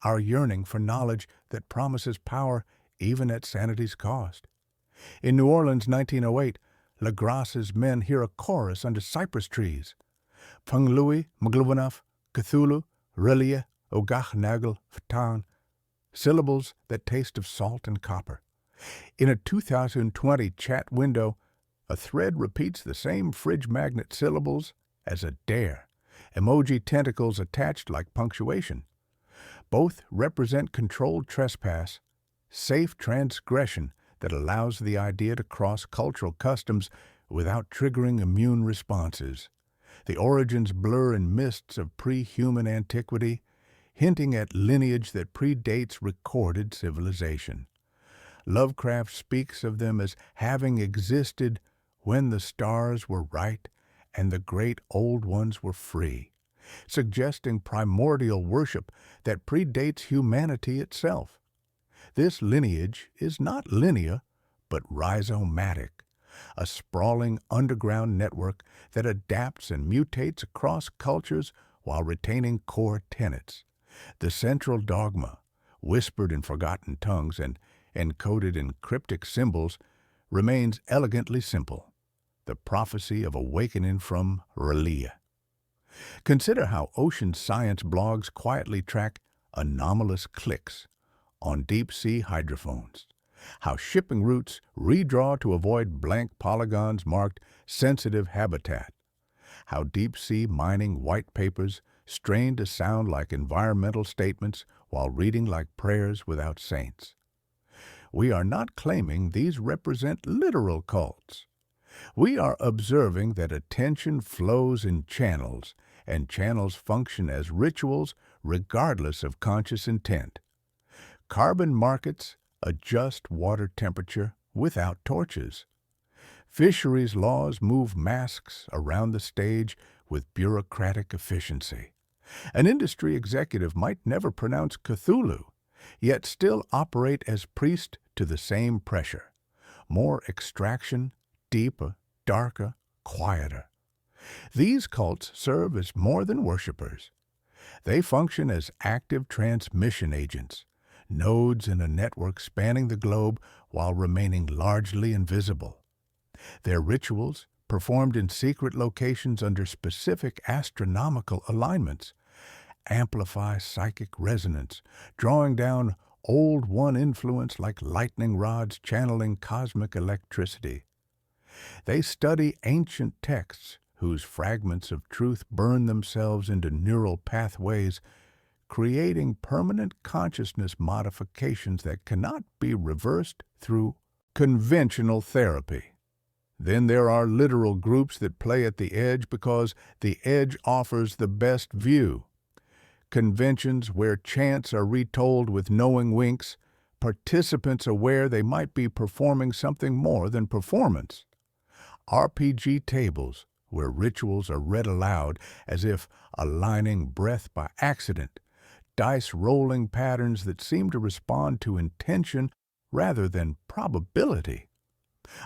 our yearning for knowledge that promises power even at sanity's cost. In New Orleans, 1908, Legrasse's men hear a chorus under cypress trees. Pung Louis, Mgluvanath, Cthulhu, Relia, Ogach Nagel, Ftan, syllables that taste of salt and copper. In a 2020 chat window, a thread repeats the same fridge magnet syllables as a dare, emoji tentacles attached like punctuation. Both represent controlled trespass, safe transgression that allows the idea to cross cultural customs without triggering immune responses. The origins blur in mists of pre-human antiquity, hinting at lineage that predates recorded civilization. Lovecraft speaks of them as having existed when the stars were right and the great old ones were free, suggesting primordial worship that predates humanity itself. This lineage is not linear, but rhizomatic, a sprawling underground network that adapts and mutates across cultures while retaining core tenets. The central dogma, whispered in forgotten tongues and encoded in cryptic symbols, remains elegantly simple: the prophecy of awakening from Relia. Consider how ocean science blogs quietly track anomalous clicks on deep-sea hydrophones, how shipping routes redraw to avoid blank polygons marked sensitive habitat, how deep-sea mining white papers strain to sound like environmental statements while reading like prayers without saints. We are not claiming these represent literal cults. We are observing that attention flows in channels, and channels function as rituals regardless of conscious intent. Carbon markets adjust water temperature without torches. Fisheries laws move masks around the stage with bureaucratic efficiency. An industry executive might never pronounce Cthulhu, yet still operate as priest to the same pressure. More extraction, deeper, darker, quieter. These cults serve as more than worshippers. They function as active transmission agents, nodes in a network spanning the globe while remaining largely invisible. Their rituals, performed in secret locations under specific astronomical alignments, amplify psychic resonance, drawing down old one influence like lightning rods channeling cosmic electricity. They study ancient texts whose fragments of truth burn themselves into neural pathways, creating permanent consciousness modifications that cannot be reversed through conventional therapy. Then there are literal groups that play at the edge because the edge offers the best view. Conventions where chants are retold with knowing winks, participants aware they might be performing something more than performance. RPG tables where rituals are read aloud as if aligning breath by accident, dice rolling patterns that seem to respond to intention rather than probability.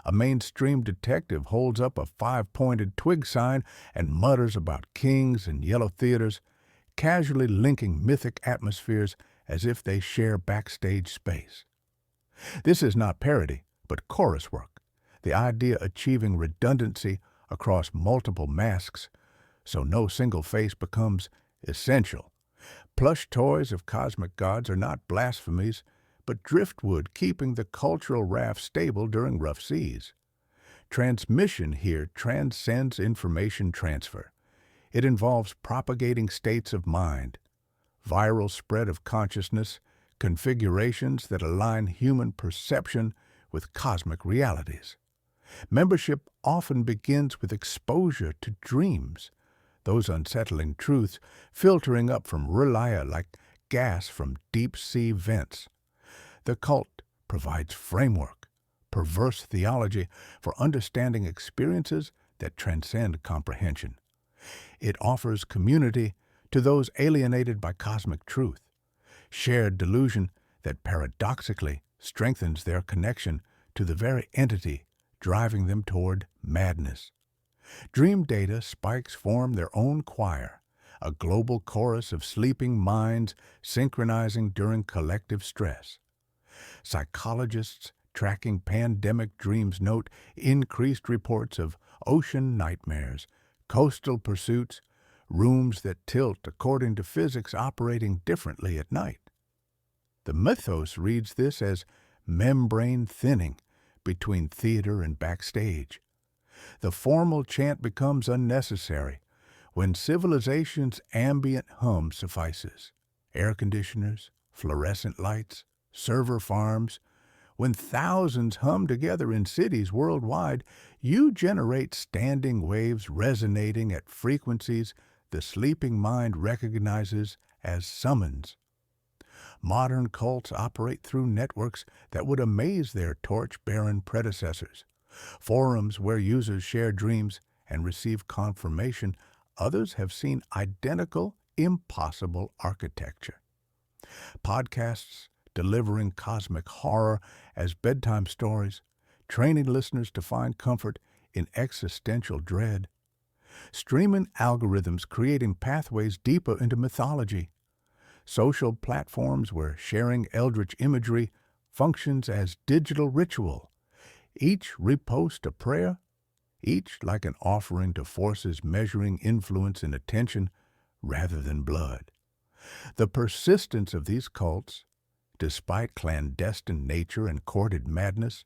A mainstream detective holds up a five-pointed twig sign and mutters about kings and yellow theaters, casually linking mythic atmospheres as if they share backstage space. This is not parody, but chorus work, the idea achieving redundancy across multiple masks so no single face becomes essential. Plush toys of cosmic gods are not blasphemies, but driftwood keeping the cultural raft stable during rough seas. Transmission here transcends information transfer. It involves propagating states of mind, viral spread of consciousness, configurations that align human perception with cosmic realities. Membership often begins with exposure to dreams, those unsettling truths filtering up from relia like gas from deep-sea vents. The cult provides framework, perverse theology for understanding experiences that transcend comprehension. It offers community to those alienated by cosmic truth, shared delusion that paradoxically strengthens their connection to the very entity driving them toward madness. Dream data spikes form their own choir, a global chorus of sleeping minds synchronizing during collective stress. Psychologists tracking pandemic dreams note increased reports of ocean nightmares, coastal pursuits, rooms that tilt according to physics operating differently at night. The Mythos reads this as membrane thinning between theater and backstage. The formal chant becomes unnecessary when civilization's ambient hum suffices. Air conditioners, fluorescent lights, server farms. When thousands hum together in cities worldwide, you generate standing waves resonating at frequencies the sleeping mind recognizes as summons. Modern cults operate through networks that would amaze their torch-bearing predecessors. Forums where users share dreams and receive confirmation others have seen identical, impossible architecture. Podcasts delivering cosmic horror as bedtime stories, training listeners to find comfort in existential dread. Streaming algorithms creating pathways deeper into mythology. Social platforms where sharing Eldritch imagery functions as digital ritual. Each repost a prayer, each like an offering to forces measuring influence and attention rather than blood. The persistence of these cults, despite clandestine nature and courted madness,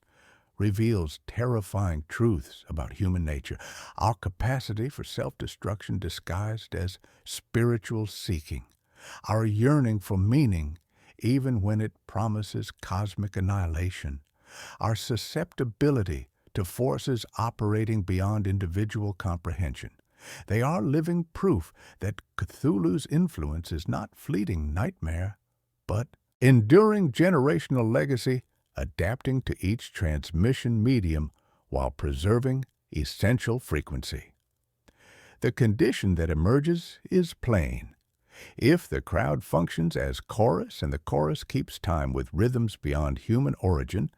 reveals terrifying truths about human nature, our capacity for self-destruction disguised as spiritual seeking, our yearning for meaning even when it promises cosmic annihilation, our susceptibility to forces operating beyond individual comprehension. They are living proof that Cthulhu's influence is not fleeting nightmare, but enduring generational legacy, adapting to each transmission medium while preserving essential frequency. The condition that emerges is plain. If the crowd functions as chorus and the chorus keeps time with rhythms beyond human origin,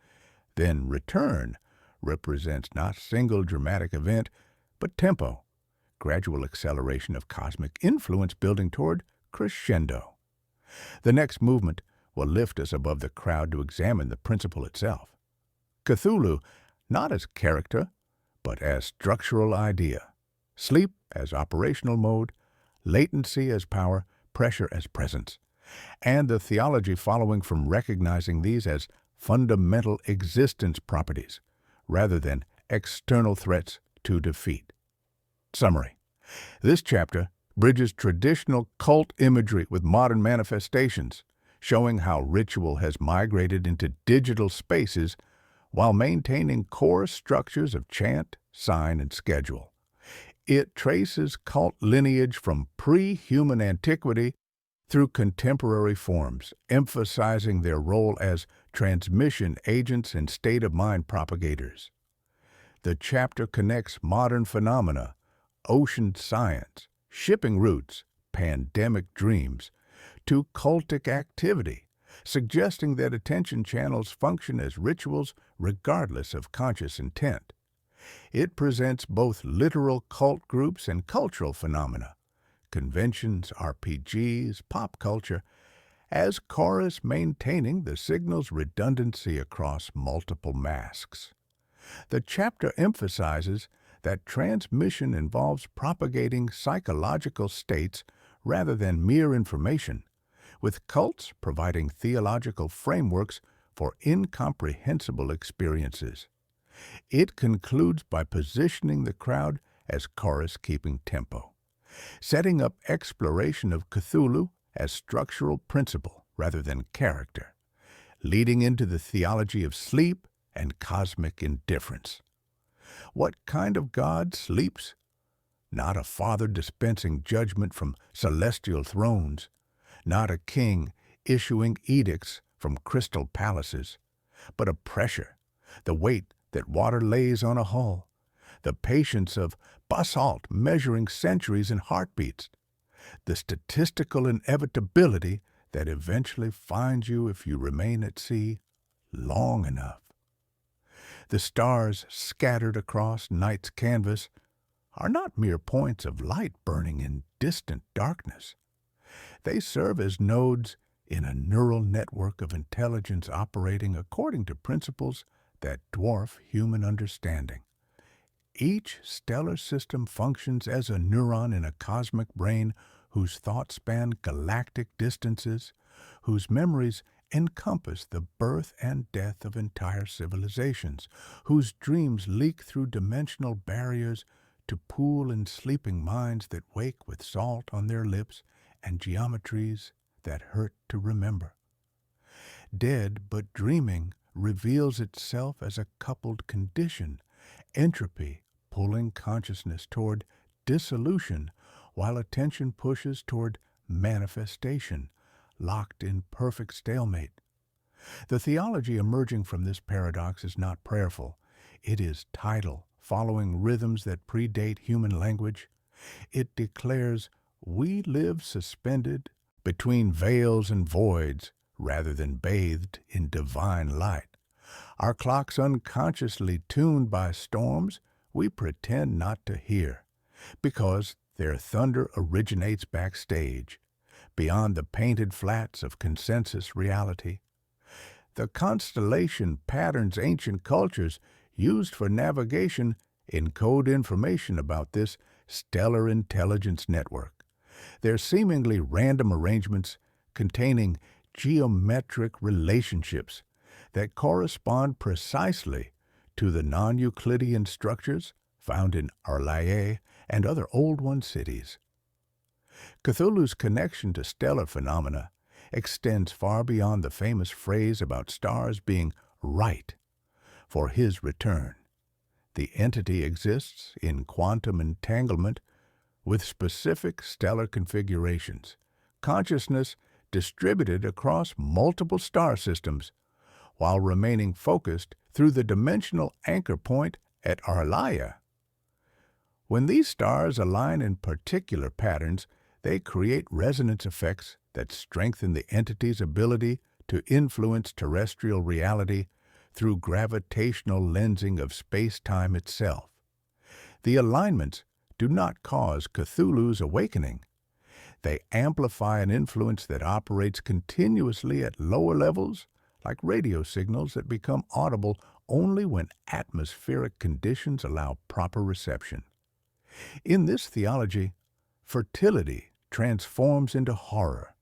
then return represents not single dramatic event, but tempo, gradual acceleration of cosmic influence building toward crescendo. The next movement, will lift us above the crowd to examine the principle itself. Cthulhu, not as character, but as structural idea. Sleep as operational mode, latency as power, pressure as presence. And the theology following from recognizing these as fundamental existence properties, rather than external threats to defeat. Summary. This chapter bridges traditional cult imagery with modern manifestations, showing how ritual has migrated into digital spaces while maintaining core structures of chant, sign, and schedule. It traces cult lineage from pre-human antiquity through contemporary forms, emphasizing their role as transmission agents and state-of-mind propagators. The chapter connects modern phenomena, ocean science, shipping routes, pandemic dreams, to cultic activity, suggesting that attention channels function as rituals regardless of conscious intent. It presents both literal cult groups and cultural phenomena, conventions, RPGs, pop culture, as chorus maintaining the signal's redundancy across multiple masks. The chapter emphasizes that transmission involves propagating psychological states rather than mere information, with cults providing theological frameworks for incomprehensible experiences. It concludes by positioning the crowd as chorus keeping tempo, setting up exploration of Cthulhu as structural principle rather than character, leading into the theology of sleep and cosmic indifference. What kind of God sleeps? Not a father dispensing judgment from celestial thrones, not a king issuing edicts from crystal palaces, but a pressure, the weight that water lays on a hull, the patience of basalt measuring centuries in heartbeats, the statistical inevitability that eventually finds you if you remain at sea long enough. The stars scattered across night's canvas are not mere points of light burning in distant darkness. They serve as nodes in a neural network of intelligence operating according to principles that dwarf human understanding. Each stellar system functions as a neuron in a cosmic brain whose thoughts span galactic distances, whose memories encompass the birth and death of entire civilizations, whose dreams leak through dimensional barriers to pool in sleeping minds that wake with salt on their lips and geometries that hurt to remember. Dead but dreaming reveals itself as a coupled condition, entropy pulling consciousness toward dissolution while attention pushes toward manifestation, locked in perfect stalemate. The theology emerging from this paradox is not prayerful. It is tidal, following rhythms that predate human language. It declares we live suspended between veils and voids rather than bathed in divine light. Our clocks unconsciously tuned by storms we pretend not to hear, because their thunder originates backstage, beyond the painted flats of consensus reality. The constellation patterns ancient cultures used for navigation encode information about this stellar intelligence network. Their seemingly random arrangements containing geometric relationships that correspond precisely to the non-Euclidean structures found in Arlaye and other Old One cities. Cthulhu's connection to stellar phenomena extends far beyond the famous phrase about stars being right for his return. The entity exists in quantum entanglement with specific stellar configurations, consciousness distributed across multiple star systems, while remaining focused through the dimensional anchor point at Arlaye. When these stars align in particular patterns, they create resonance effects that strengthen the entity's ability to influence terrestrial reality through gravitational lensing of space-time itself. The alignments do not cause Cthulhu's awakening. They amplify an influence that operates continuously at lower levels, like radio signals that become audible only when atmospheric conditions allow proper reception. In this theology, fertility transforms into horror,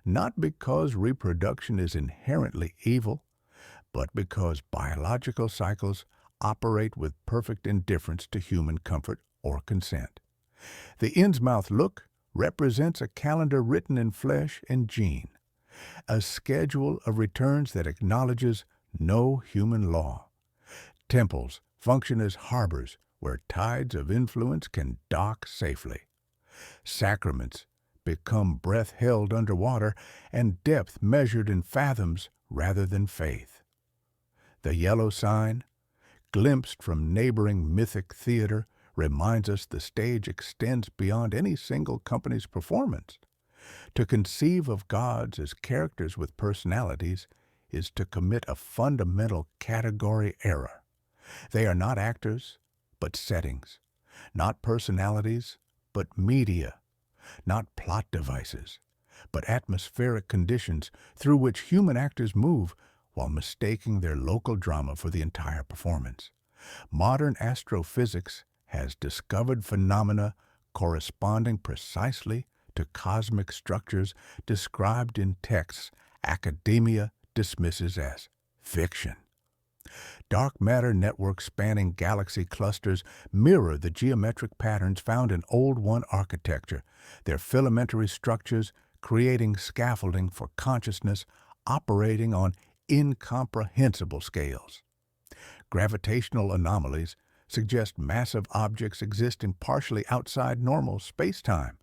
not because reproduction is inherently evil, but because biological cycles operate with perfect indifference to human comfort or consent. The Innsmouth look represents a calendar written in flesh and gene, a schedule of returns that acknowledges no human law. Temples function as harbors where tides of influence can dock safely. Sacraments become breath held underwater and depth measured in fathoms rather than faith. The yellow sign, glimpsed from neighboring mythic theater, reminds us the stage extends beyond any single company's performance. To conceive of gods as characters with personalities is to commit a fundamental category error. They are not actors, but settings, not personalities, but media, not plot devices, but atmospheric conditions through which human actors move while mistaking their local drama for the entire performance. Modern astrophysics has discovered phenomena corresponding precisely to cosmic structures described in texts academia dismisses as fiction. Dark matter networks spanning galaxy clusters mirror the geometric patterns found in Old One architecture, their filamentary structures creating scaffolding for consciousness operating on incomprehensible scales. Gravitational anomalies suggest massive objects existing partially outside normal space-time,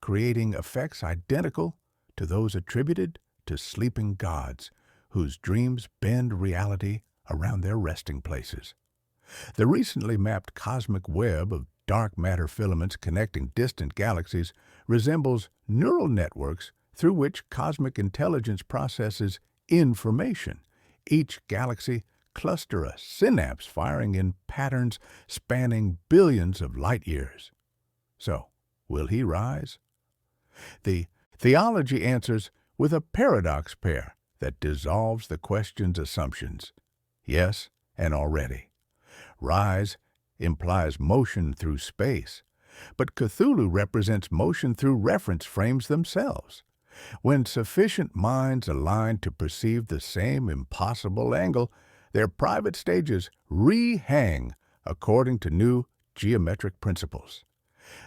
creating effects identical to those attributed to sleeping gods whose dreams bend reality around their resting places. The recently mapped cosmic web of dark matter filaments connecting distant galaxies resembles neural networks through which cosmic intelligence processes information. Each galaxy cluster a synapse firing in patterns spanning billions of light years. So, will he rise? The theology answers with a paradox pair that dissolves the question's assumptions. Yes, and already. Rise implies motion through space, but Cthulhu represents motion through reference frames themselves. When sufficient minds align to perceive the same impossible angle, their private stages re-hang according to new geometric principles.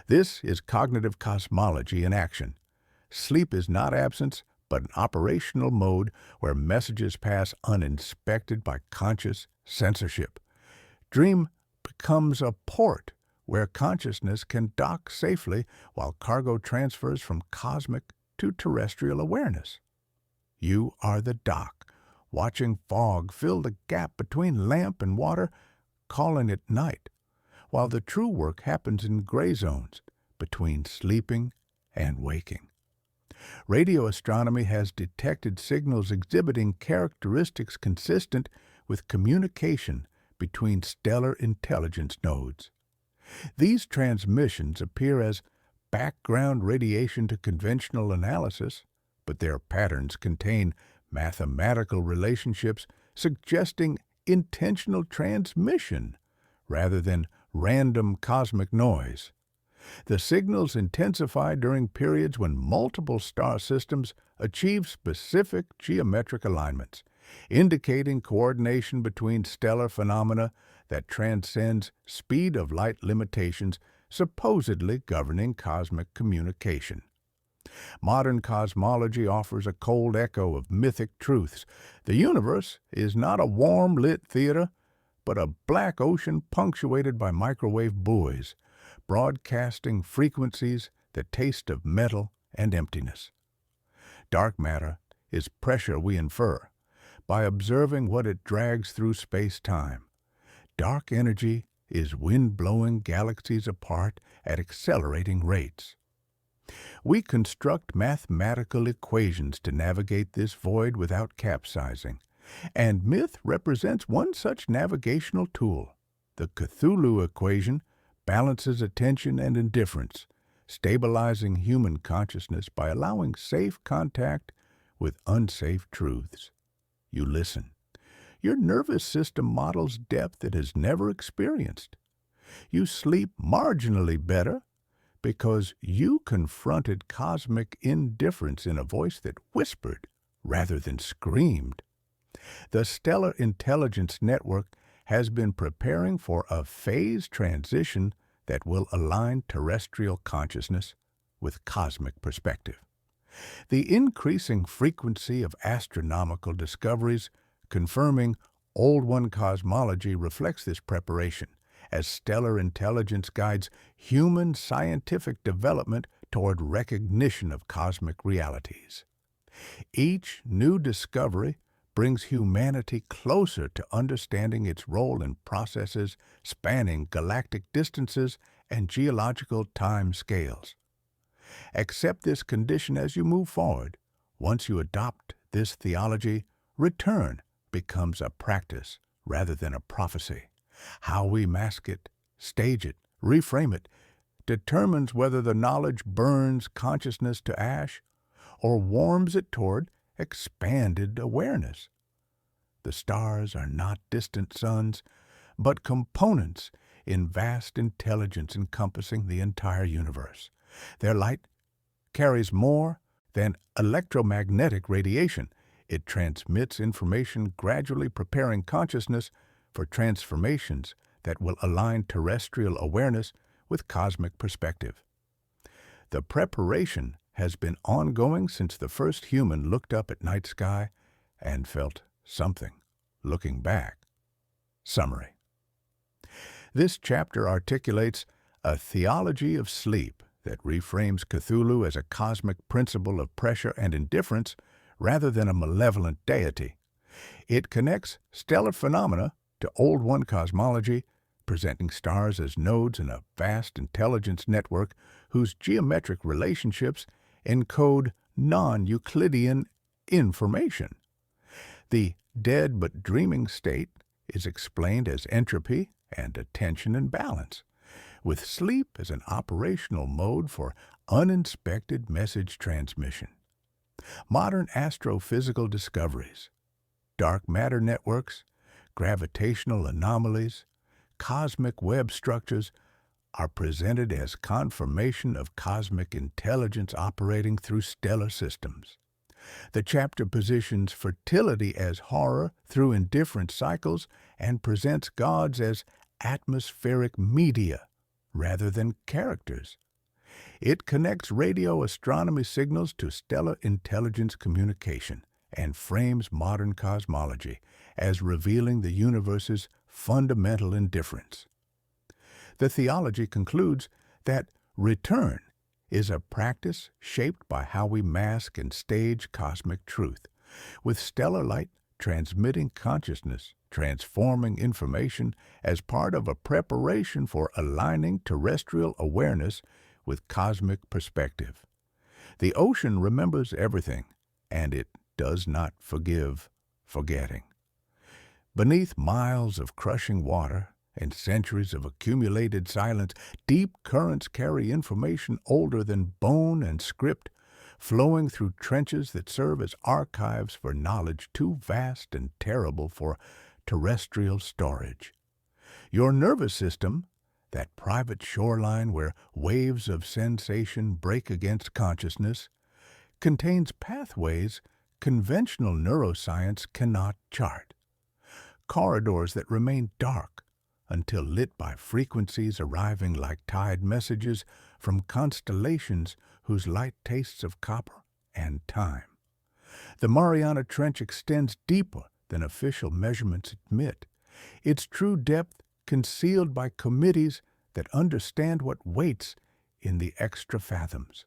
This is cognitive cosmology in action. Sleep is not absence, but an operational mode where messages pass uninspected by conscious censorship. Dream becomes a port where consciousness can dock safely while cargo transfers from cosmic to terrestrial awareness. You are the dock, watching fog fill the gap between lamp and water, calling it night, while the true work happens in gray zones between sleeping and waking. Radio astronomy has detected signals exhibiting characteristics consistent with communication between stellar intelligence nodes. These transmissions appear as background radiation to conventional analysis, but their patterns contain mathematical relationships suggesting intentional transmission rather than random cosmic noise. The signals intensify during periods when multiple star systems achieve specific geometric alignments, indicating coordination between stellar phenomena that transcends speed of light limitations supposedly governing cosmic communication. Modern cosmology offers a cold echo of mythic truths. The universe is not a warm-lit theater, but a black ocean punctuated by microwave buoys, broadcasting frequencies that taste of metal and emptiness. Dark matter is pressure we infer by observing what it drags through space-time. Dark energy is wind blowing galaxies apart at accelerating rates. We construct mathematical equations to navigate this void without capsizing, and myth represents one such navigational tool. The Cthulhu equation balances attention and indifference, stabilizing human consciousness by allowing safe contact with unsafe truths. You listen. Your nervous system models depth it has never experienced. You sleep marginally better because you confronted cosmic indifference in a voice that whispered rather than screamed. The Stellar Intelligence Network has been preparing for a phase transition that will align terrestrial consciousness with cosmic perspective. The increasing frequency of astronomical discoveries confirming Old One cosmology reflects this preparation as stellar intelligence guides human scientific development toward recognition of cosmic realities. Each new discovery brings humanity closer to understanding its role in processes spanning galactic distances and geological time scales. Accept this condition as you move forward. Once you adopt this theology, return becomes a practice rather than a prophecy. How we mask it, stage it, reframe it, determines whether the knowledge burns consciousness to ash or warms it toward expanded awareness. The stars are not distant suns, but components in vast intelligence encompassing the entire universe. Their light carries more than electromagnetic radiation. It transmits information, gradually preparing consciousness for transformations that will align terrestrial awareness with cosmic perspective. The preparation has been ongoing since the first human looked up at night sky and felt something looking back. Summary. This chapter articulates a theology of sleep that reframes Cthulhu as a cosmic principle of pressure and indifference rather than a malevolent deity. It connects stellar phenomena to Old One cosmology, presenting stars as nodes in a vast intelligence network whose geometric relationships encode non-Euclidean information. The dead but dreaming state is explained as entropy and attention and balance, with sleep as an operational mode for uninspected message transmission. Modern astrophysical discoveries, dark matter networks, gravitational anomalies, cosmic web structures are presented as confirmation of cosmic intelligence operating through stellar systems. The chapter positions fertility as horror through indifferent cycles and presents gods as atmospheric media rather than characters. It connects radio astronomy signals to stellar intelligence communication and frames modern cosmology as revealing the universe's fundamental indifference. The theology concludes that return is a practice shaped by how we mask and stage cosmic truth, with stellar light transmitting consciousness, transforming information as part of a preparation for aligning terrestrial awareness with cosmic perspective. The ocean remembers everything, and it does not forgive forgetting. Beneath miles of crushing water and centuries of accumulated silence, deep currents carry information older than bone and script, flowing through trenches that serve as archives for knowledge too vast and terrible for terrestrial storage. Your nervous system, that private shoreline where waves of sensation break against consciousness, contains pathways conventional neuroscience cannot chart. Corridors that remain dark until lit by frequencies arriving like tide messages from constellations whose light tastes of copper and time. The Mariana Trench extends deeper than official measurements admit, its true depth concealed by committees that understand what waits in the extra fathoms.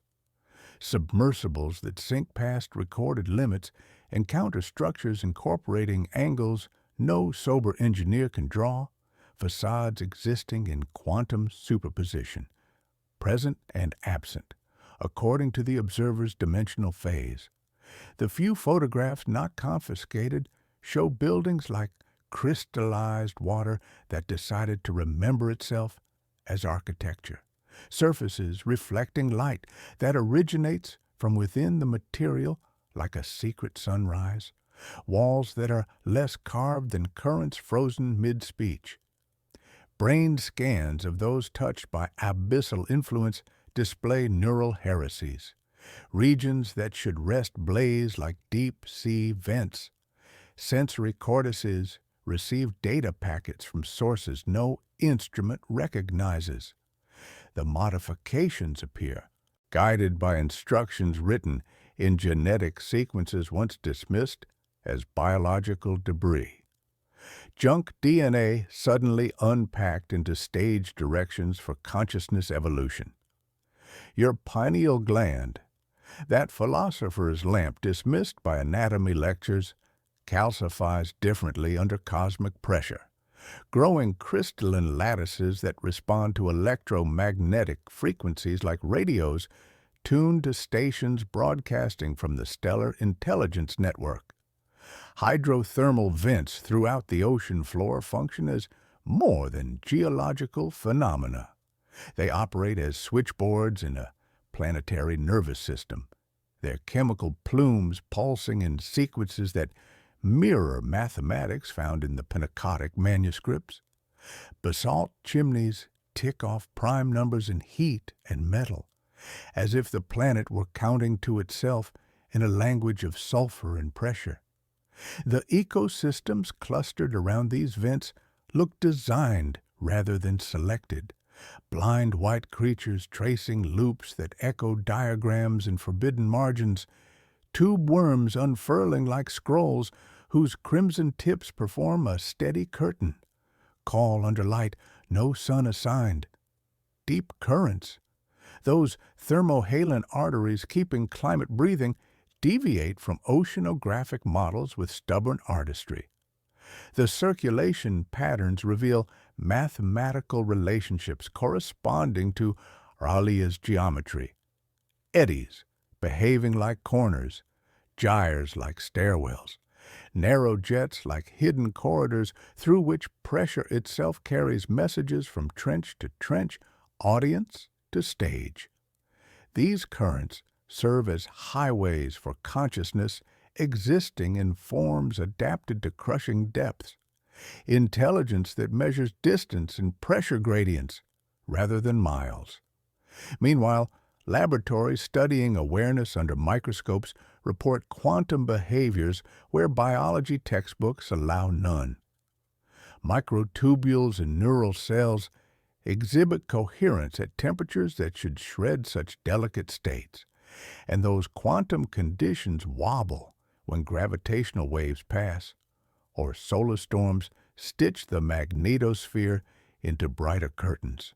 Submersibles that sink past recorded limits encounter structures incorporating angles no sober engineer can draw, facades existing in quantum superposition, present and absent, according to the observer's dimensional phase. The few photographs not confiscated show buildings like crystallized water that decided to remember itself as architecture. surfaces reflecting light that originates from within the material like a secret sunrise, walls that are less carved than currents frozen mid-speech. Brain scans of those touched by abyssal influence display neural heresies. Regions that should rest blaze like deep-sea vents. Sensory cortices receive data packets from sources no instrument recognizes. The modifications appear, guided by instructions written in genetic sequences once dismissed as biological debris. Junk DNA suddenly unpacked into stage directions for consciousness evolution. Your pineal gland, that philosopher's lamp dismissed by anatomy lectures, calcifies differently under cosmic pressure, growing crystalline lattices that respond to electromagnetic frequencies like radios tuned to stations broadcasting from the Stellar Intelligence Network. Hydrothermal vents throughout the ocean floor function as more than geological phenomena. They operate as switchboards in a planetary nervous system, their chemical plumes pulsing in sequences that mirror mathematics found in the Pnakotic manuscripts. Basalt chimneys tick off prime numbers in heat and metal, as if the planet were counting to itself in a language of sulfur and pressure. The ecosystems clustered around these vents look designed rather than selected, blind white creatures tracing loops that echo diagrams in forbidden margins, tube worms unfurling like scrolls whose crimson tips perform a steady curtain, call under light no sun assigned. Deep currents, those thermohaline arteries keeping climate breathing, deviate from oceanographic models with stubborn artistry. The circulation patterns reveal mathematical relationships corresponding to Raleigh's geometry. Eddies, behaving like corners, gyres like stairwells, narrow jets like hidden corridors through which pressure itself carries messages from trench to trench, audience to stage. These currents serve as highways for consciousness existing in forms adapted to crushing depths, intelligence that measures distance and pressure gradients rather than miles. Meanwhile, laboratories studying awareness under microscopes report quantum behaviors where biology textbooks allow none. Microtubules and neural cells exhibit coherence at temperatures that should shred such delicate states, and those quantum conditions wobble when gravitational waves pass, or solar storms stitch the magnetosphere into brighter curtains.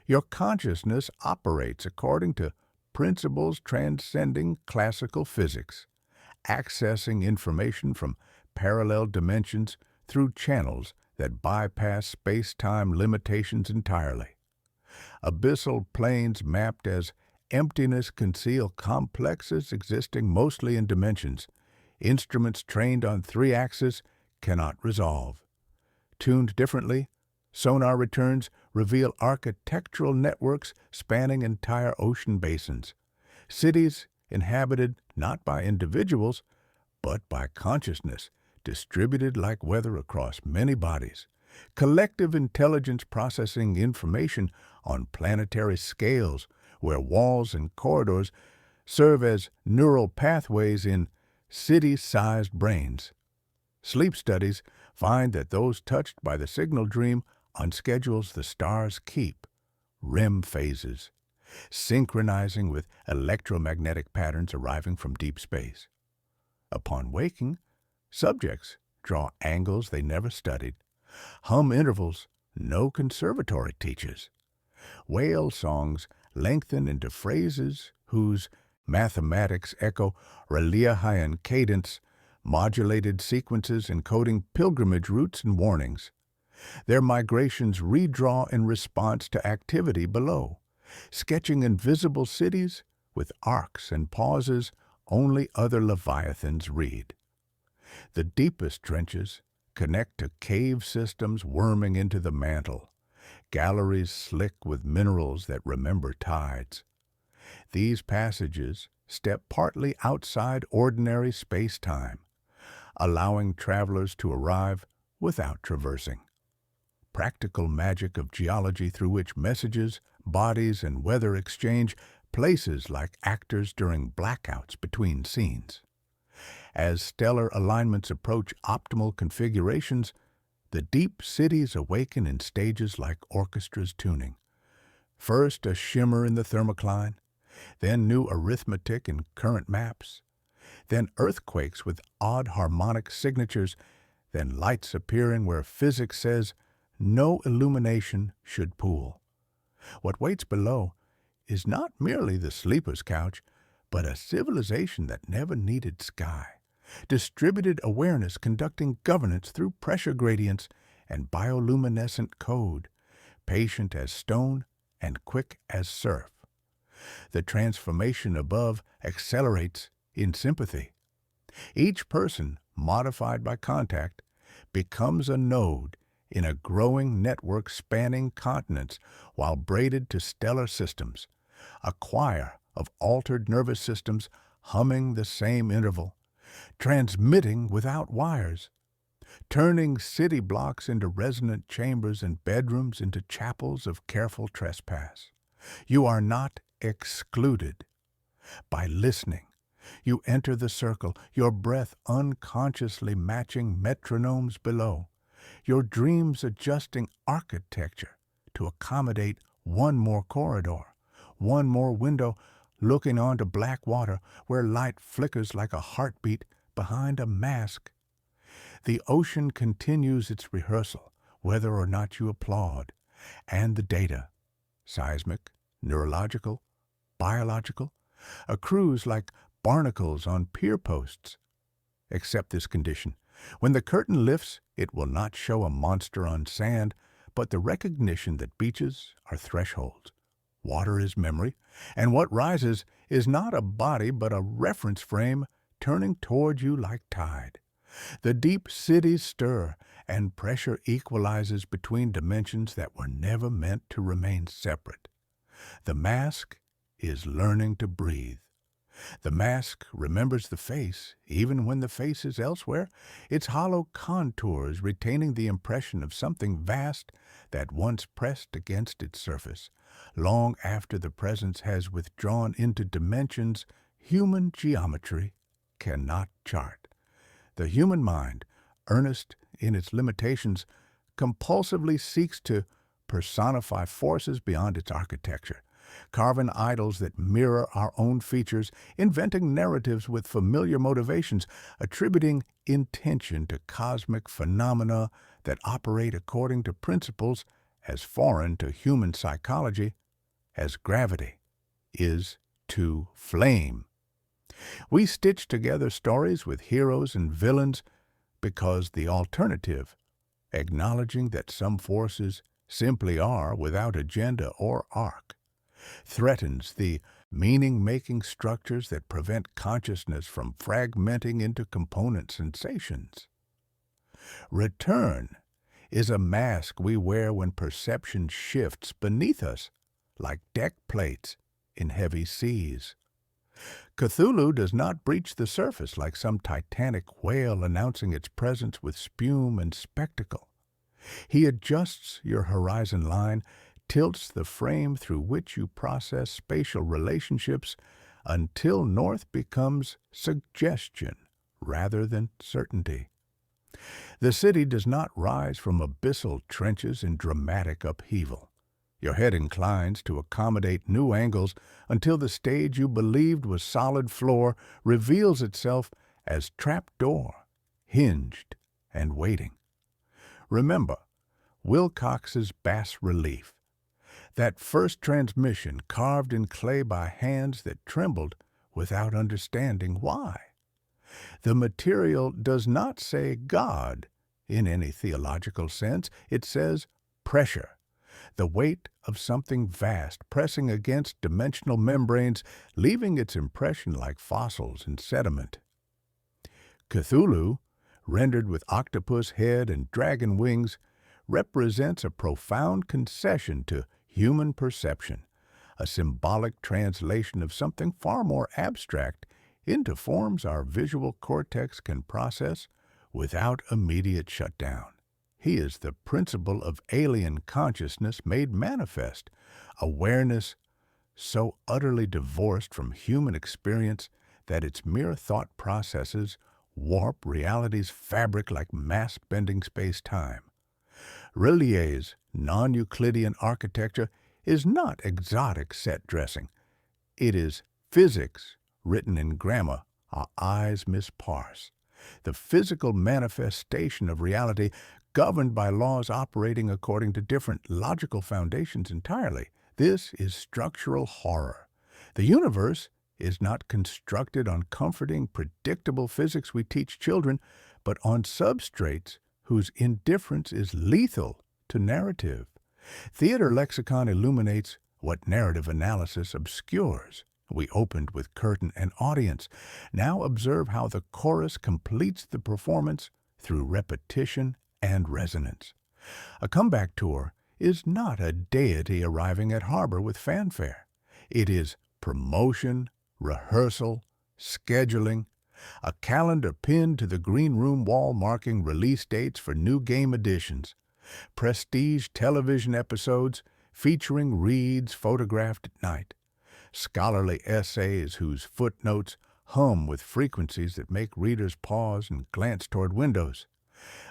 Your consciousness operates according to principles transcending classical physics, accessing information from parallel dimensions through channels that bypass space-time limitations entirely. Abyssal planes mapped as emptiness conceal complexes existing mostly in dimensions instruments trained on 3 axes cannot resolve. Tuned differently, sonar returns reveal architectural networks spanning entire ocean basins, cities inhabited not by individuals, but by consciousness, distributed like weather across many bodies, collective intelligence processing information on planetary scales where walls and corridors serve as neural pathways in city-sized brains. Sleep studies find that those touched by the signal dream on schedules the stars keep, REM phases, synchronizing with electromagnetic patterns arriving from deep space. Upon waking, subjects draw angles they never studied, hum intervals no conservatory teaches. Whale songs lengthen into phrases whose mathematics echo Raleian cadence, modulated sequences encoding pilgrimage routes and warnings. Their migrations redraw in response to activity below, sketching invisible cities with arcs and pauses only other leviathans read. The deepest trenches connect to cave systems worming into the mantle, galleries slick with minerals that remember tides. These passages step partly outside ordinary space-time, allowing travelers to arrive without traversing. Practical magic of geology through which messages, bodies, and weather exchange places like actors during blackouts between scenes. As stellar alignments approach optimal configurations, the deep cities awaken in stages like orchestras tuning. First a shimmer in the thermocline, then new arithmetic in current maps, then earthquakes with odd harmonic signatures, then lights appearing where physics says no illumination should pool. What waits below is not merely the sleeper's couch, but a civilization that never needed sky. Distributed awareness conducting governance through pressure gradients and bioluminescent code, patient as stone and quick as surf. The transformation above accelerates in sympathy. Each person, modified by contact, becomes a node in a growing network spanning continents while braided to stellar systems, a choir of altered nervous systems humming the same interval, transmitting without wires, turning city blocks into resonant chambers and bedrooms into chapels of careful trespass. You are not excluded. By listening, you enter the circle, your breath unconsciously matching metronomes below, your dreams adjusting architecture to accommodate one more corridor, one more window looking onto black water where light flickers like a heartbeat behind a mask. The ocean continues its rehearsal, whether or not you applaud, and the data, seismic, neurological, biological, accrues like barnacles on pier posts. Accept this condition. When the curtain lifts, it will not show a monster on sand, but the recognition that beaches are thresholds. Water is memory, and what rises is not a body but a reference frame turning toward you like tide. The deep cities stir, and pressure equalizes between dimensions that were never meant to remain separate. The mask is learning to breathe. The mask remembers the face, even when the face is elsewhere, its hollow contours retaining the impression of something vast that once pressed against its surface, long after the presence has withdrawn into dimensions human geometry cannot chart. The human mind, earnest in its limitations, compulsively seeks to personify forces beyond its architecture, carving idols that mirror our own features, inventing narratives with familiar motivations, attributing intention to cosmic phenomena that operate according to principles as foreign to human psychology as gravity is to flame. We stitch together stories with heroes and villains because the alternative, acknowledging that some forces simply are without agenda or arc, threatens the meaning-making structures that prevent consciousness from fragmenting into component sensations. Return is a mask we wear when perception shifts beneath us like deck plates in heavy seas. Cthulhu does not breach the surface like some titanic whale announcing its presence with spume and spectacle. He adjusts your horizon line, tilts the frame through which you process spatial relationships until north becomes suggestion rather than certainty. The city does not rise from abyssal trenches in dramatic upheaval. Your head inclines to accommodate new angles until the stage you believed was solid floor reveals itself as trapdoor, hinged and waiting. Remember Wilcox's bas-relief, that first transmission carved in clay by hands that trembled without understanding why. The material does not say God in any theological sense. It says pressure, the weight of something vast pressing against dimensional membranes, leaving its impression like fossils in sediment. Cthulhu, rendered with octopus head and dragon wings, represents a profound concession to human perception, a symbolic translation of something far more abstract into forms our visual cortex can process without immediate shutdown. He is the principle of alien consciousness made manifest, awareness so utterly divorced from human experience that its mere thought processes warp reality's fabric like mass-bending space-time. Rilliet's non-Euclidean architecture is not exotic set dressing. It is physics written in grammar our eyes misparse, the physical manifestation of reality governed by laws operating according to different logical foundations entirely. This is structural horror. The universe is not constructed on comforting, predictable physics we teach children, but on substrates whose indifference is lethal to narrative. Theater lexicon illuminates what narrative analysis obscures. We opened with curtain and audience. Now observe how the chorus completes the performance through repetition and resonance. A comeback tour is not a deity arriving at harbor with fanfare. It is promotion, rehearsal, scheduling, a calendar pinned to the green room wall marking release dates for new game editions, prestige television episodes featuring reads photographed at night, scholarly essays whose footnotes hum with frequencies that make readers pause and glance toward windows.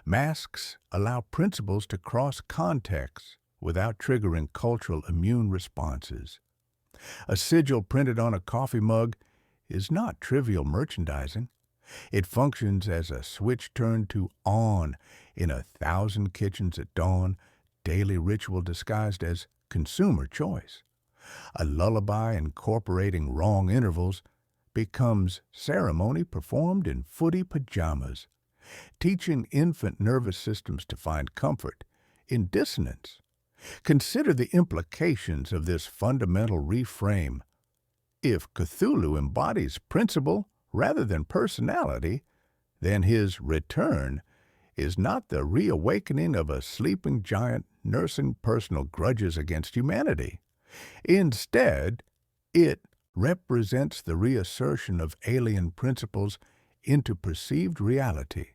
Masks allow principles to cross contexts without triggering cultural immune responses. A sigil printed on a coffee mug is not trivial merchandising. It functions as a switch turned to on in 1,000 kitchens at dawn, daily ritual disguised as consumer choice. A lullaby incorporating wrong intervals becomes ceremony performed in footy pajamas, teaching infant nervous systems to find comfort in dissonance. Consider the implications of this fundamental reframe. If Cthulhu embodies principle rather than personality, then his return is not the reawakening of a sleeping giant nursing personal grudges against humanity. Instead, it represents the reassertion of alien principles into perceived reality,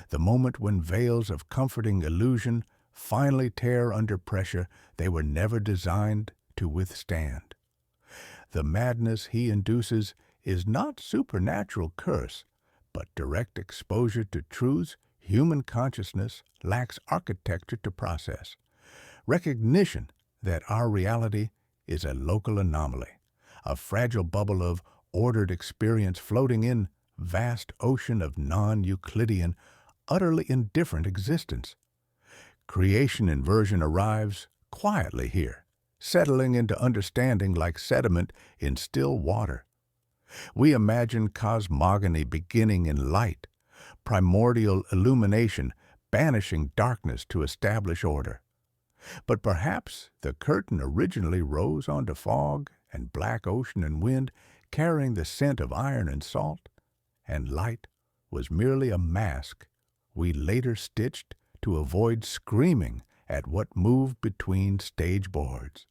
the moment when veils of comforting illusion finally tear under pressure they were never designed to withstand. The madness he induces is not supernatural curse, but direct exposure to truths human consciousness lacks architecture to process. Recognition that our reality is a local anomaly, a fragile bubble of ordered experience floating in vast ocean of non-Euclidean, utterly indifferent existence. Creation inversion arrives quietly here, settling into understanding like sediment in still water. We imagine cosmogony beginning in light, primordial illumination banishing darkness to establish order. But perhaps the curtain originally rose onto fog and black ocean and wind, carrying the scent of iron and salt, and light was merely a mask we later stitched to avoid screaming at what moved between stage boards.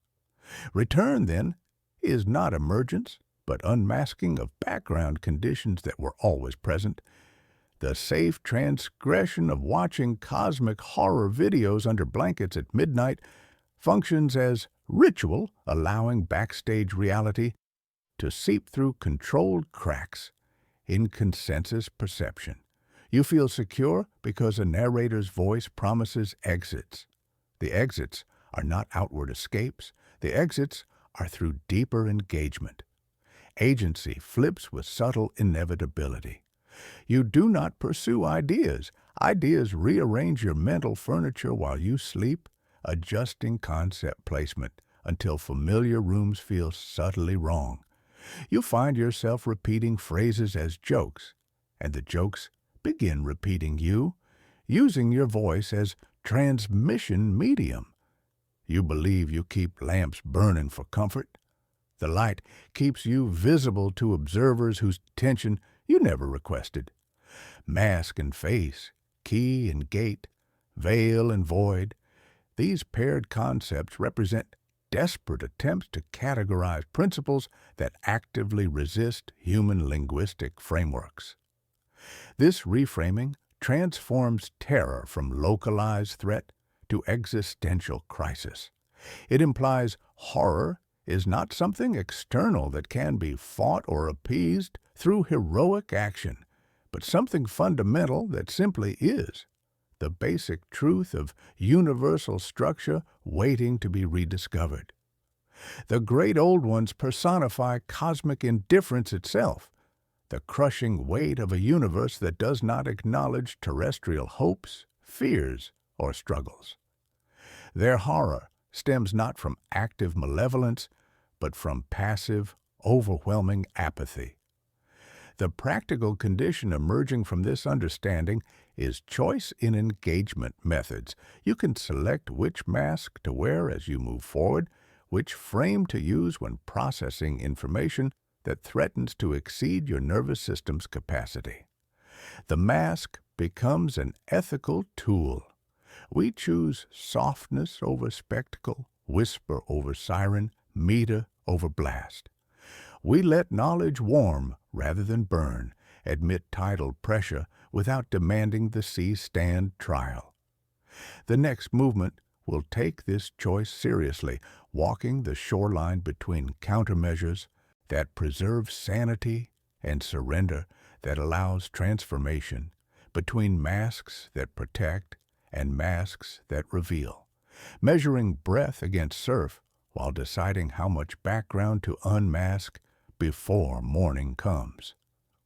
Return, then, is not emergence, but unmasking of background conditions that were always present. The safe transgression of watching cosmic horror videos under blankets at midnight functions as ritual, allowing backstage reality to seep through controlled cracks in consensus perception. You feel secure because a narrator's voice promises exits. The exits are not outward escapes. The exits are through deeper engagement. Agency flips with subtle inevitability. You do not pursue ideas. Ideas rearrange your mental furniture while you sleep, adjusting concept placement until familiar rooms feel subtly wrong. You find yourself repeating phrases as jokes, and the jokes begin repeating you, using your voice as transmission medium. You believe you keep lamps burning for comfort. The light keeps you visible to observers whose attention you never requested. Mask and face, key and gate, veil and void, These paired concepts represent desperate attempts to categorize principles that actively resist human linguistic frameworks. This reframing transforms terror from localized threat to existential crisis. It implies horror is not something external that can be fought or appeased through heroic action, but something fundamental that simply is, the basic truth of universal structure waiting to be rediscovered. The great old ones personify cosmic indifference itself, the crushing weight of a universe that does not acknowledge terrestrial hopes, fears, or struggles. Their horror stems not from active malevolence, but from passive, overwhelming apathy. The practical condition emerging from this understanding is choice in engagement methods. You can select which mask to wear as you move forward, which frame to use when processing information that threatens to exceed your nervous system's capacity. The mask becomes an ethical tool. We choose softness over spectacle, whisper over siren, meter over blast. We let knowledge warm rather than burn, admit tidal pressure without demanding the sea stand trial. The next movement will take this choice seriously, walking the shoreline between countermeasures that preserve sanity and surrender that allows transformation, between masks that protect and masks that reveal, measuring breath against surf while deciding how much background to unmask before morning comes.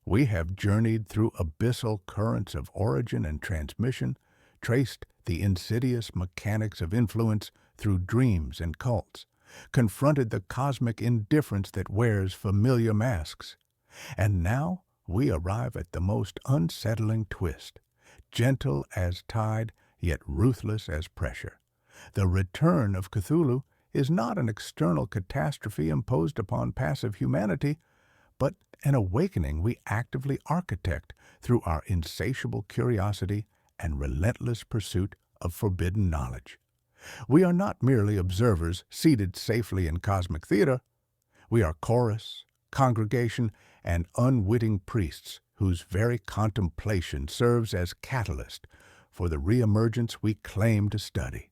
We have journeyed through abyssal currents of origin and transmission, traced the insidious mechanics of influence through dreams and cults, confronted the cosmic indifference that wears familiar masks. And now we arrive at the most unsettling twist, gentle as tide, yet ruthless as pressure. The return of Cthulhu is not an external catastrophe imposed upon passive humanity, but an awakening we actively architect through our insatiable curiosity and relentless pursuit of forbidden knowledge. We are not merely observers seated safely in cosmic theater. We are chorus, congregation, and unwitting priests whose very contemplation serves as catalyst for the reemergence we claim to study.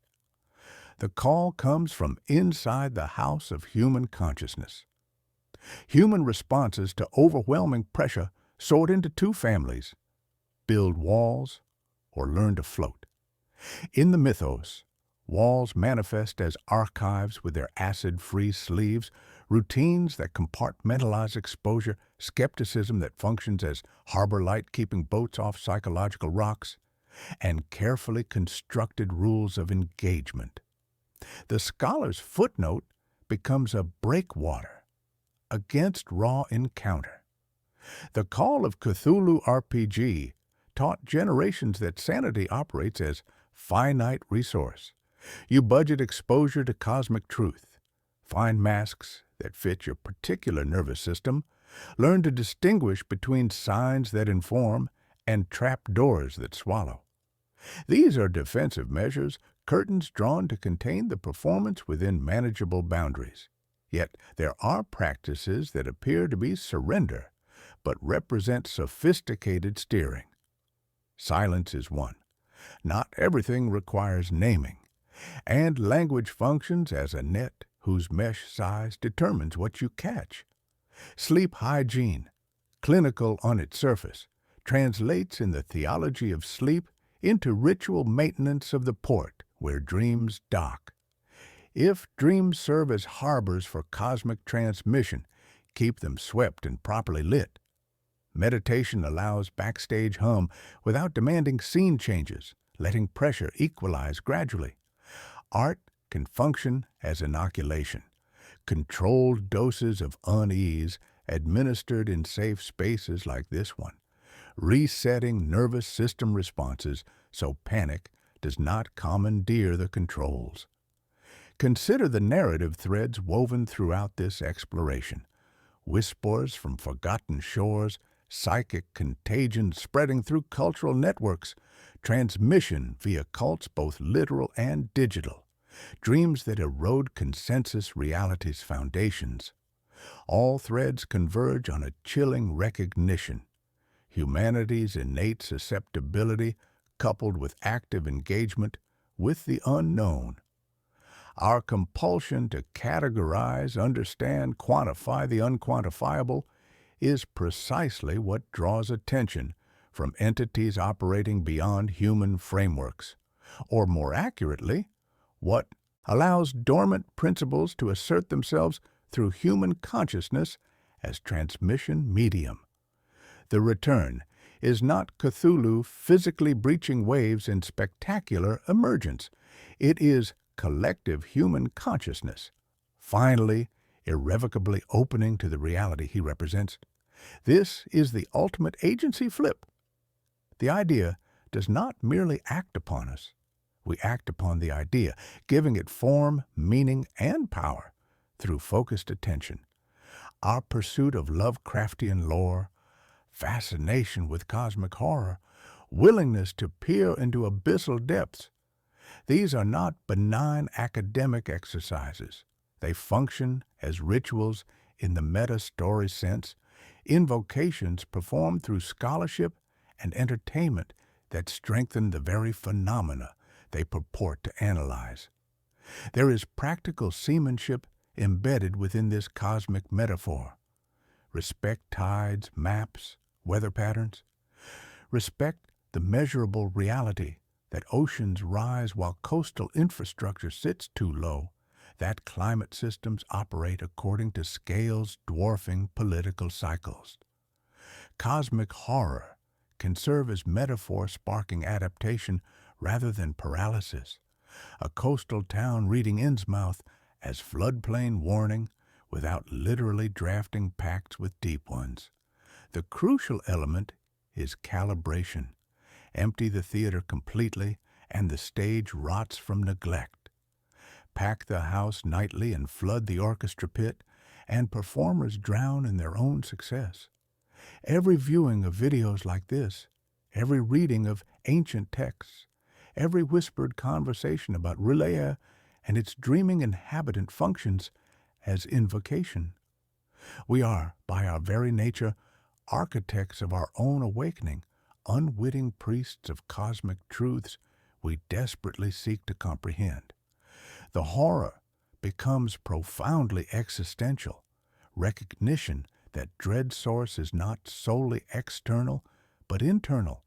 The call comes from inside the house of human consciousness. Human responses to overwhelming pressure sort into two families: build walls or learn to float. In the Mythos, walls manifest as archives with their acid-free sleeves, routines that compartmentalize exposure, skepticism that functions as harbor light keeping boats off psychological rocks, and carefully constructed rules of engagement. The scholar's footnote becomes a breakwater against raw encounter. The Call of Cthulhu RPG taught generations that sanity operates as finite resource. You budget exposure to cosmic truth, find masks that fit your particular nervous system, learn to distinguish between signs that inform and trap doors that swallow. These are defensive measures, curtains drawn to contain the performance within manageable boundaries. Yet there are practices that appear to be surrender, but represent sophisticated steering. Silence is one. Not everything requires naming, and language functions as a net whose mesh size determines what you catch. Sleep hygiene, clinical on its surface, translates in the theology of sleep into ritual maintenance of the port where dreams dock. If dreams serve as harbors for cosmic transmission, keep them swept and properly lit. Meditation allows backstage hum without demanding scene changes, letting pressure equalize gradually. Art can function as inoculation, controlled doses of unease administered in safe spaces like this one, resetting nervous system responses so panic does not commandeer the controls. Consider the narrative threads woven throughout this exploration. Whispers from forgotten shores, psychic contagion spreading through cultural networks, transmission via cults both literal and digital. dreams that erode consensus reality's foundations. All threads converge on a chilling recognition: humanity's innate susceptibility coupled with active engagement with the unknown. Our compulsion to categorize, understand, quantify the unquantifiable is precisely what draws attention from entities operating beyond human frameworks, or more accurately, what allows dormant principles to assert themselves through human consciousness as transmission medium. The return is not Cthulhu physically breaching waves in spectacular emergence. It is collective human consciousness, finally, irrevocably opening to the reality he represents. This is the ultimate agency flip. The idea does not merely act upon us. We act upon the idea, giving it form, meaning, and power through focused attention. Our pursuit of Lovecraftian lore, fascination with cosmic horror, willingness to peer into abyssal depths, these are not benign academic exercises. They function as rituals in the meta-story sense, invocations performed through scholarship and entertainment that strengthen the very phenomena they purport to analyze. There is practical seamanship embedded within this cosmic metaphor. Respect tides, maps, weather patterns. Respect the measurable reality that oceans rise while coastal infrastructure sits too low, that climate systems operate according to scales dwarfing political cycles. Cosmic horror can serve as metaphor sparking adaptation rather than paralysis. A coastal town reading Innsmouth as floodplain warning without literally drafting pacts with deep ones. The crucial element is calibration. Empty the theater completely, and the stage rots from neglect. Pack the house nightly and flood the orchestra pit, and performers drown in their own success. Every viewing of videos like this, every reading of ancient texts, every whispered conversation about R'lyeh and its dreaming inhabitant functions as invocation. We are, by our very nature, architects of our own awakening, unwitting priests of cosmic truths we desperately seek to comprehend. The horror becomes profoundly existential, recognition that dread source is not solely external, but internal,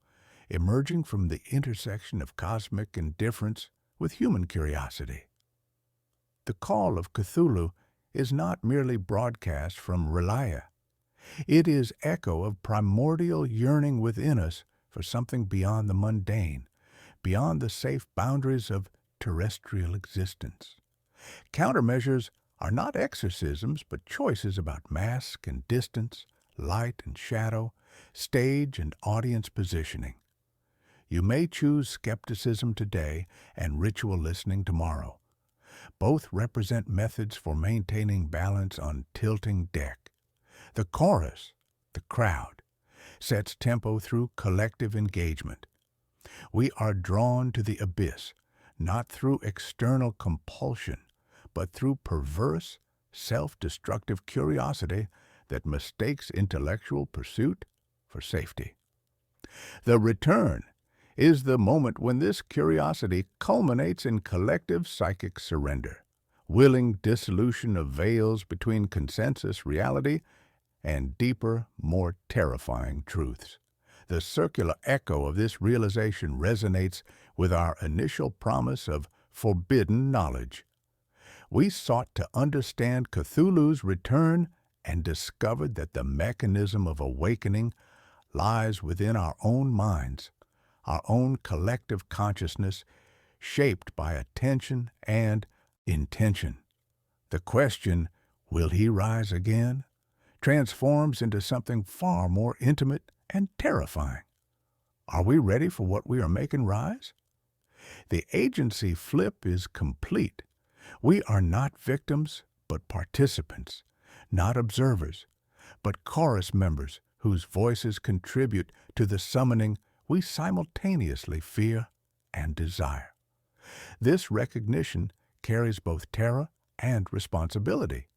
emerging from the intersection of cosmic indifference with human curiosity. The call of Cthulhu is not merely broadcast from R'lyeh. It is echo of primordial yearning within us for something beyond the mundane, beyond the safe boundaries of terrestrial existence. Countermeasures are not exorcisms, but choices about mask and distance, light and shadow, stage and audience positioning. You may choose skepticism today and ritual listening tomorrow. Both represent methods for maintaining balance on tilting deck. The chorus, the crowd, sets tempo through collective engagement. We are drawn to the abyss, not through external compulsion, but through perverse, self-destructive curiosity that mistakes intellectual pursuit for safety. The return is the moment when this curiosity culminates in collective psychic surrender, willing dissolution of veils between consensus reality and deeper, more terrifying truths. The circular echo of this realization resonates with our initial promise of forbidden knowledge. We sought to understand Cthulhu's return and discovered that the mechanism of awakening lies within our own minds, our own collective consciousness, shaped by attention and intention. The question, will he rise again, transforms into something far more intimate and terrifying. Are we ready for what we are making rise? The agency flip is complete. We are not victims, but participants, not observers, but chorus members whose voices contribute to the summoning we simultaneously fear and desire. This recognition carries both terror and responsibility.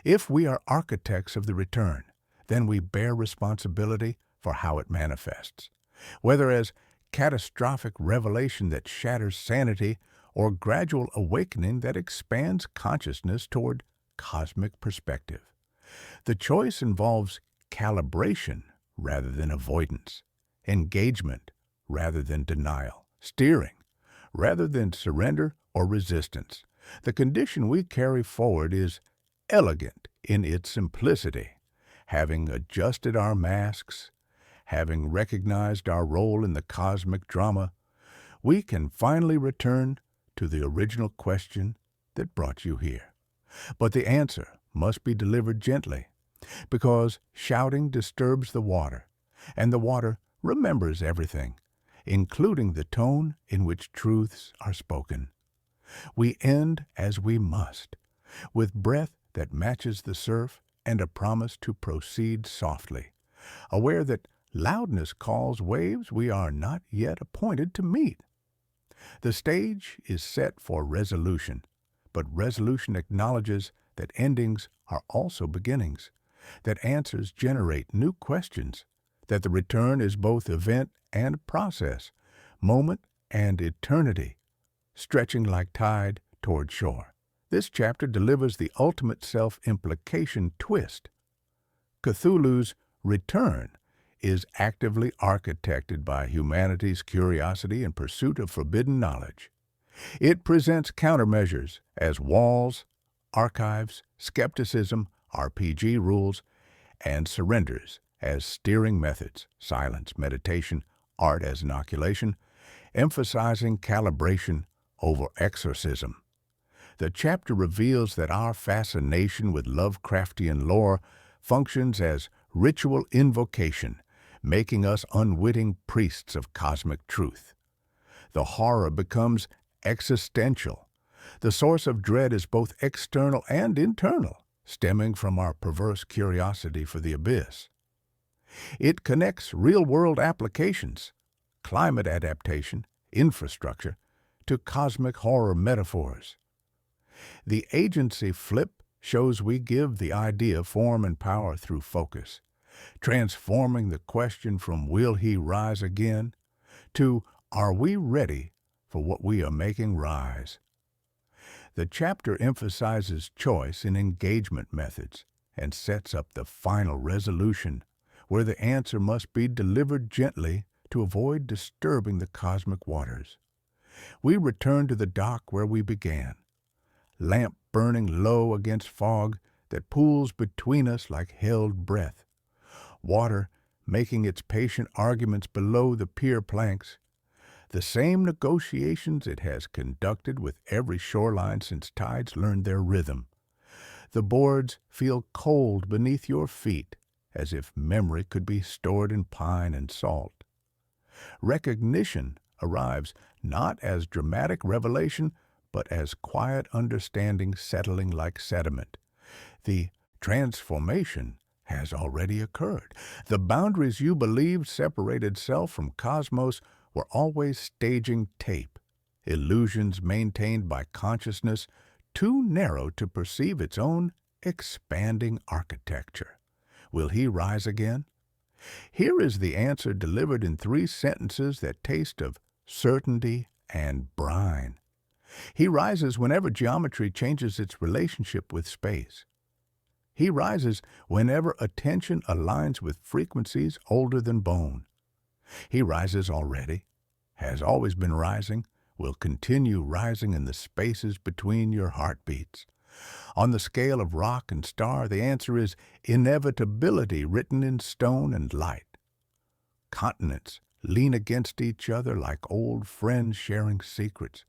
If we are architects of the return, then we bear responsibility for how it manifests, whether as catastrophic revelation that shatters sanity or gradual awakening that expands consciousness toward cosmic perspective. The choice involves calibration rather than avoidance, engagement rather than denial, steering rather than surrender or resistance. The condition we carry forward is elegant in its simplicity. Having adjusted our masks, having recognized our role in the cosmic drama, we can finally return to the original question that brought you here. But the answer must be delivered gently, because shouting disturbs the water, and the water remembers everything, including the tone in which truths are spoken. We end as we must, with breath that matches the surf and a promise to proceed softly, aware that loudness calls waves we are not yet appointed to meet. The stage is set for resolution, but resolution acknowledges that endings are also beginnings, that answers generate new questions, that the return is both event and process, moment and eternity, stretching like tide toward shore. This chapter delivers the ultimate self-implication twist. Cthulhu's return is actively architected by humanity's curiosity in pursuit of forbidden knowledge. It presents countermeasures as walls, archives, skepticism, RPG rules, and surrenders as steering methods, silence, meditation, art as inoculation, emphasizing calibration over exorcism. The chapter reveals that our fascination with Lovecraftian lore functions as ritual invocation, making us unwitting priests of cosmic truth. The horror becomes existential. The source of dread is both external and internal, stemming from our perverse curiosity for the abyss. It connects real-world applications, climate adaptation, infrastructure, to cosmic horror metaphors. The agency flip shows we give the idea form and power through focus, transforming the question from will he rise again to are we ready for what we are making rise. The chapter emphasizes choice in engagement methods and sets up the final resolution where the answer must be delivered gently to avoid disturbing the cosmic waters. We return to the dock where we began, lamp burning low against fog that pools between us like held breath, water making its patient arguments below the pier planks, the same negotiations it has conducted with every shoreline since tides learned their rhythm. The boards feel cold beneath your feet, as if memory could be stored in pine and salt. Recognition arrives not as dramatic revelation, but as quiet understanding settling like sediment. The transformation has already occurred. The boundaries you believed separated self from cosmos were always staging tape, illusions maintained by consciousness too narrow to perceive its own expanding architecture. Will he rise again? Here is the answer delivered in 3 sentences that taste of certainty and brine. He rises whenever geometry changes its relationship with space. He rises whenever attention aligns with frequencies older than bone. He rises already, has always been rising, will continue rising in the spaces between your heartbeats. On the scale of rock and star, the answer is inevitability written in stone and light. Continents lean against each other like old friends sharing secrets.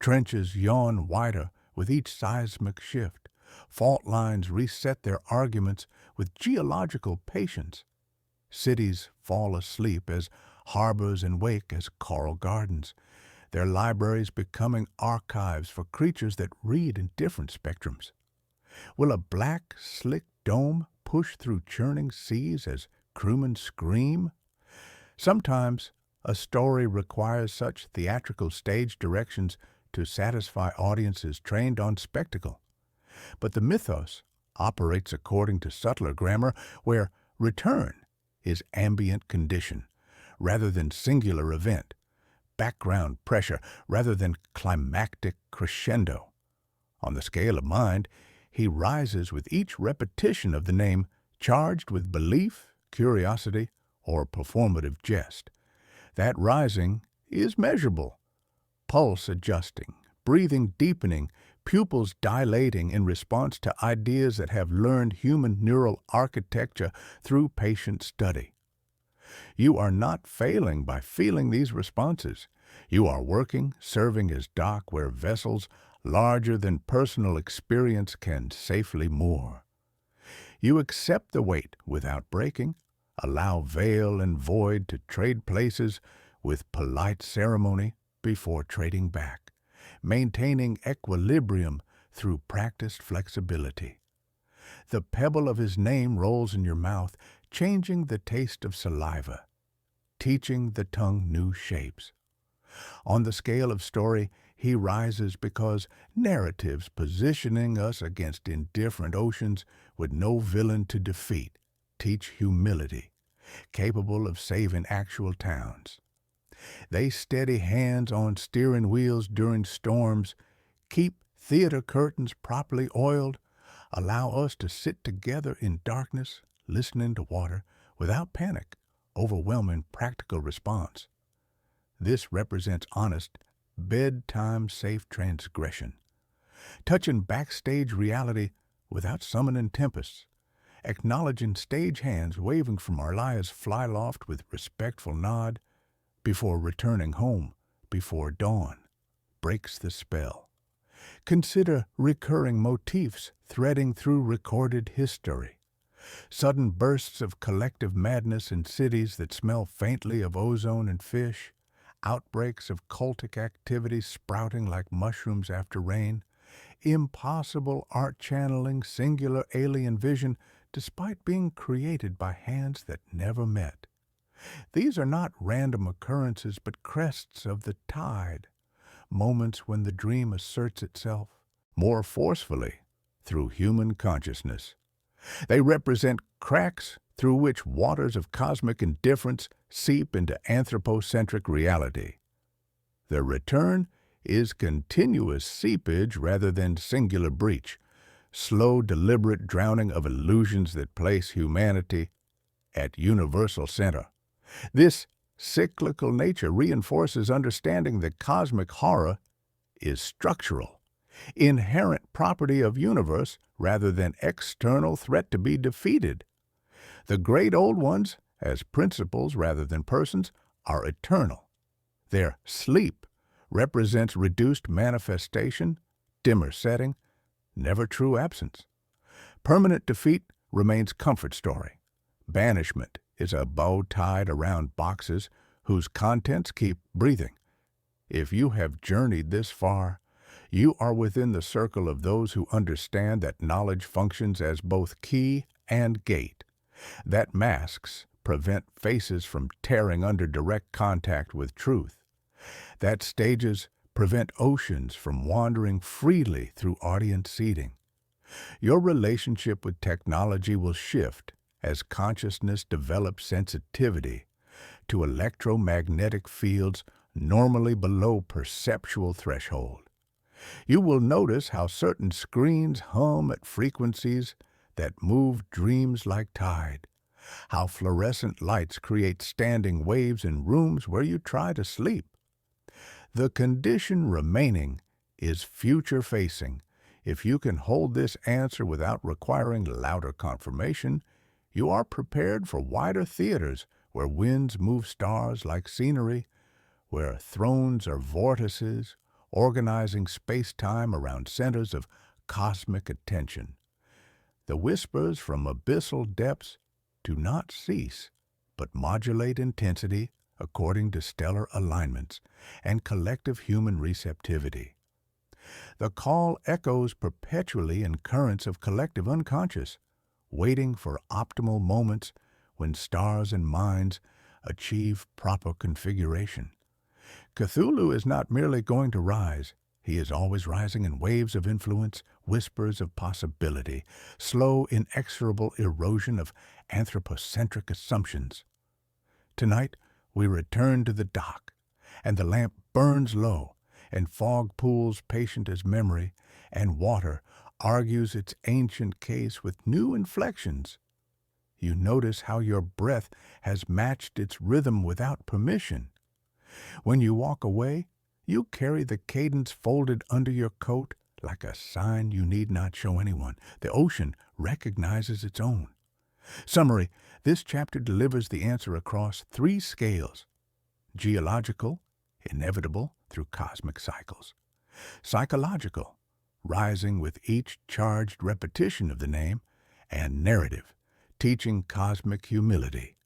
Trenches yawn wider with each seismic shift. Fault lines reset their arguments with geological patience. Cities fall asleep as harbors and wake as coral gardens, their libraries becoming archives for creatures that read in different spectrums. Will a black, slick dome push through churning seas as crewmen scream? Sometimes a story requires such theatrical stage directions to satisfy audiences trained on spectacle. But the mythos operates according to subtler grammar where return is ambient condition rather than singular event, background pressure rather than climactic crescendo. On the scale of mind, he rises with each repetition of the name charged with belief, curiosity, or performative jest. That rising is measurable, pulse adjusting, breathing deepening, pupils dilating in response to ideas that have learned human neural architecture through patient study. You are not failing by feeling these responses. You are working, serving as dock where vessels larger than personal experience can safely moor. You accept the weight without breaking, allow veil and void to trade places with polite ceremony before trading back, maintaining equilibrium through practiced flexibility. The pebble of his name rolls in your mouth, changing the taste of saliva, teaching the tongue new shapes. On the scale of story, he rises because narratives positioning us against indifferent oceans with no villain to defeat teach humility, capable of saving actual towns. They steady hands on steering wheels during storms, keep theater curtains properly oiled, allow us to sit together in darkness, listening to water, without panic, overwhelming practical response. This represents honest, bedtime-safe transgression, touching backstage reality without summoning tempests, acknowledging stage hands waving from Arlia's flyloft with respectful nod before returning home before dawn breaks the spell. Consider recurring motifs threading through recorded history. Sudden bursts of collective madness in cities that smell faintly of ozone and fish, outbreaks of cultic activity sprouting like mushrooms after rain, impossible art channeling singular alien vision despite being created by hands that never met. These are not random occurrences but crests of the tide, moments when the dream asserts itself more forcefully through human consciousness. They represent cracks through which waters of cosmic indifference seep into anthropocentric reality. The return is continuous seepage rather than singular breach, slow, deliberate drowning of illusions that place humanity at universal center. This cyclical nature reinforces understanding that cosmic horror is structural, inherent property of universe rather than external threat to be defeated. The great old ones, as principles rather than persons, are eternal. Their sleep represents reduced manifestation, dimmer setting, never true absence. Permanent defeat remains comfort story. Banishment is a bow tied around boxes whose contents keep breathing. If you have journeyed this far, you are within the circle of those who understand that knowledge functions as both key and gate, that masks prevent faces from tearing under direct contact with truth, that stages prevent oceans from wandering freely through audience seating. Your relationship with technology will shift as consciousness develops sensitivity to electromagnetic fields normally below perceptual threshold. You will notice how certain screens hum at frequencies that move dreams like tide, how fluorescent lights create standing waves in rooms where you try to sleep. The condition remaining is future-facing. If you can hold this answer without requiring louder confirmation, you are prepared for wider theaters where winds move stars like scenery, where thrones are vortices, organizing space-time around centers of cosmic attention. The whispers from abyssal depths do not cease, but modulate intensity according to stellar alignments and collective human receptivity. The call echoes perpetually in currents of collective unconscious, waiting for optimal moments when stars and minds achieve proper configuration. Cthulhu is not merely going to rise, He is always rising in waves of influence, whispers of possibility, slow, inexorable erosion of anthropocentric assumptions. Tonight, we return to the dock, and the lamp burns low, and fog pools patient as memory, and water argues its ancient case with new inflections. You notice how your breath has matched its rhythm without permission. When you walk away, you carry the cadence folded under your coat like a sign you need not show anyone. The ocean recognizes its own. Summary: this chapter delivers the answer across three scales: geological, inevitable through cosmic cycles; psychological, rising with each charged repetition of the name; and narrative, teaching cosmic humility.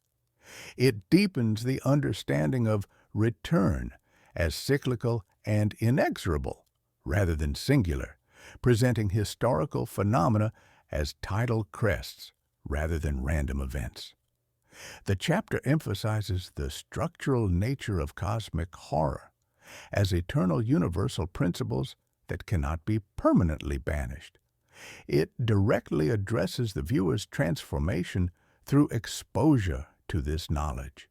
It deepens the understanding of return as cyclical and inexorable rather than singular, presenting historical phenomena as tidal crests rather than random events. The chapter emphasizes the structural nature of cosmic horror as eternal universal principles that cannot be permanently banished. It directly addresses the viewer's transformation through exposure to this knowledge,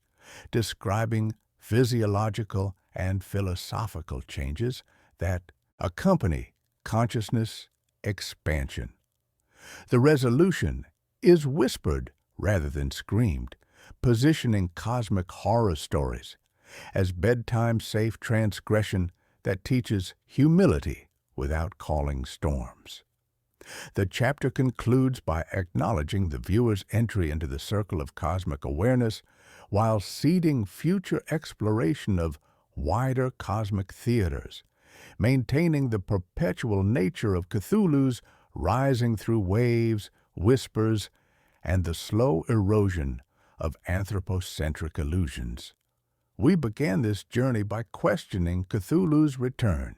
describing physiological and philosophical changes that accompany consciousness expansion. The resolution is whispered rather than screamed, positioning cosmic horror stories as bedtime-safe transgression that teaches humility without calling storms. The chapter concludes by acknowledging the viewer's entry into the circle of cosmic awareness while seeding future exploration of wider cosmic theaters, maintaining the perpetual nature of Cthulhu's rising through waves, whispers, and the slow erosion of anthropocentric illusions. We began this journey by questioning Cthulhu's return,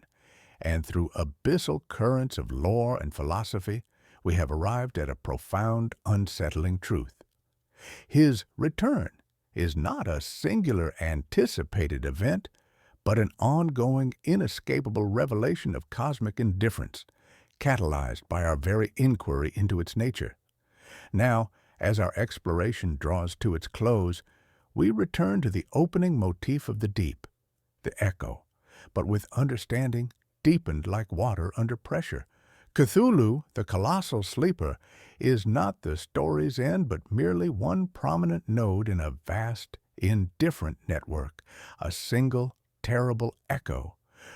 and through abyssal currents of lore and philosophy, we have arrived at a profound, unsettling truth. His return is not a singular anticipated event, but an ongoing, inescapable revelation of cosmic indifference, catalyzed by our very inquiry into its nature. Now, as our exploration draws to its close, we return to the opening motif of the deep, the echo, but with understanding deepened like water under pressure. Cthulhu, the colossal sleeper, is not the story's end, but merely one prominent node in a vast, indifferent network, a single, terrible echo,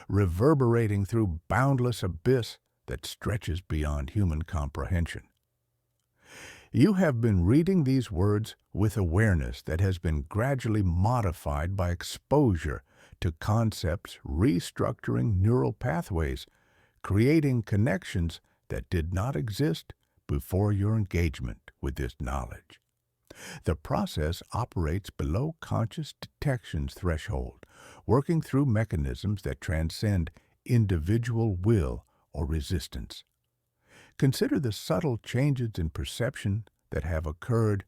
reverberating through boundless abyss that stretches beyond human comprehension. You have been reading these words with awareness that has been gradually modified by exposure to concepts restructuring neural pathways, creating connections that did not exist before your engagement with this knowledge. The process operates below conscious detection's threshold, working through mechanisms that transcend individual will or resistance. Consider the subtle changes in perception that have occurred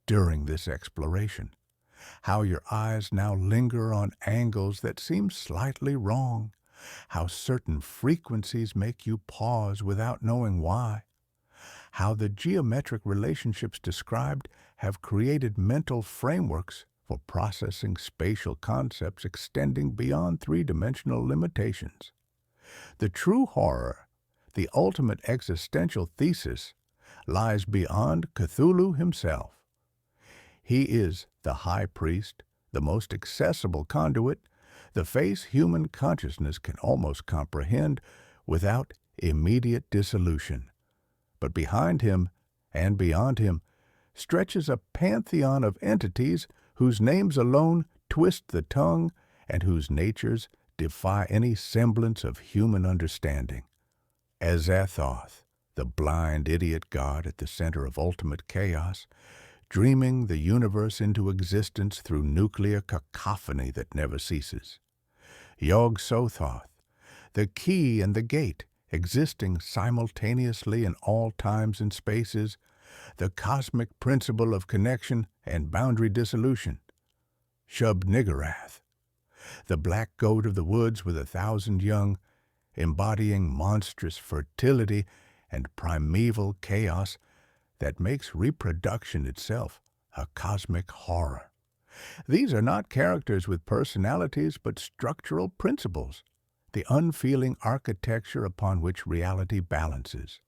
during this exploration. How your eyes now linger on angles that seem slightly wrong. How certain frequencies make you pause without knowing why. How the geometric relationships described have created mental frameworks for processing spatial concepts extending beyond three-dimensional limitations. The true horror, the ultimate existential thesis, lies beyond Cthulhu himself. He is the high priest, the most accessible conduit, the face human consciousness can almost comprehend without immediate dissolution. But behind him and beyond him stretches a pantheon of entities whose names alone twist the tongue and whose natures defy any semblance of human understanding. Azathoth, the blind idiot god at the center of ultimate chaos, dreaming the universe into existence through nuclear cacophony that never ceases. Yog-Sothoth, the key and the gate, existing simultaneously in all times and spaces, the cosmic principle of connection and boundary dissolution. Shub-Niggurath, the black goat of the woods with 1,000 young, embodying monstrous fertility and primeval chaos that makes reproduction itself a cosmic horror. These are not characters with personalities, but structural principles, the unfeeling architecture upon which reality balances.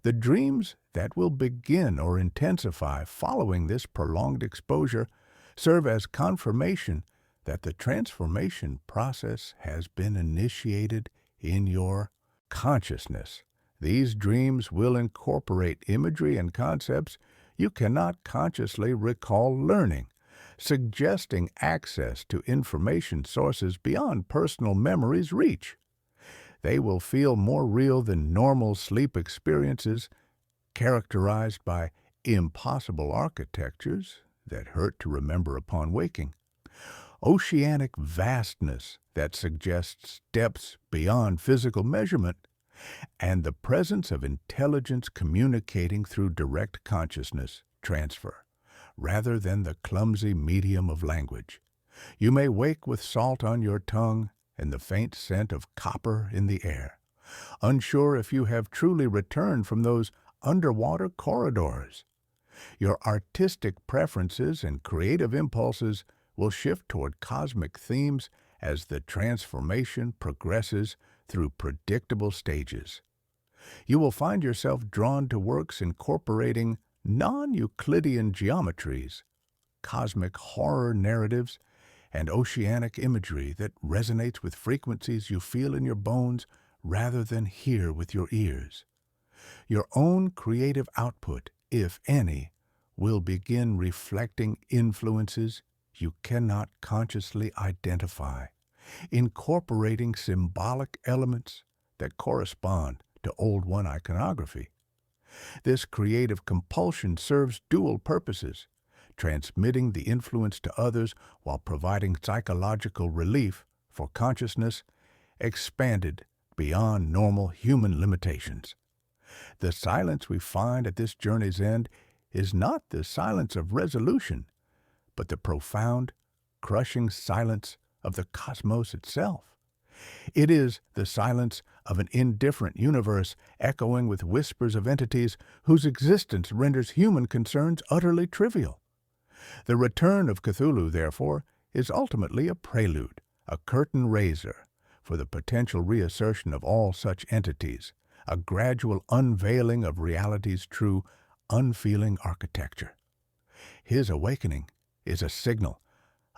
The dreams that will begin or intensify following this prolonged exposure serve as confirmation that the transformation process has been initiated in your consciousness. These dreams will incorporate imagery and concepts you cannot consciously recall learning, suggesting access to information sources beyond personal memory's reach. They will feel more real than normal sleep experiences, characterized by impossible architectures that hurt to remember upon waking, oceanic vastness that suggests depths beyond physical measurement, and the presence of intelligence communicating through direct consciousness transfer, rather than the clumsy medium of language. You may wake with salt on your tongue and the faint scent of copper in the air, unsure if you have truly returned from those underwater corridors. Your artistic preferences and creative impulses will shift toward cosmic themes as the transformation progresses through predictable stages. You will find yourself drawn to works incorporating non-Euclidean geometries, cosmic horror narratives, and oceanic imagery that resonates with frequencies you feel in your bones rather than hear with your ears. Your own creative output, if any, will begin reflecting influences you cannot consciously identify, incorporating symbolic elements that correspond to Old One iconography. This creative compulsion serves dual purposes, transmitting the influence to others while providing psychological relief for consciousness expanded beyond normal human limitations. The silence we find at this journey's end is not the silence of resolution, but the profound, crushing silence of the cosmos itself. It is the silence of an indifferent universe echoing with whispers of entities whose existence renders human concerns utterly trivial. The return of Cthulhu, therefore, is ultimately a prelude, a curtain raiser, for the potential reassertion of all such entities, a gradual unveiling of reality's true, unfeeling architecture. His awakening is a signal,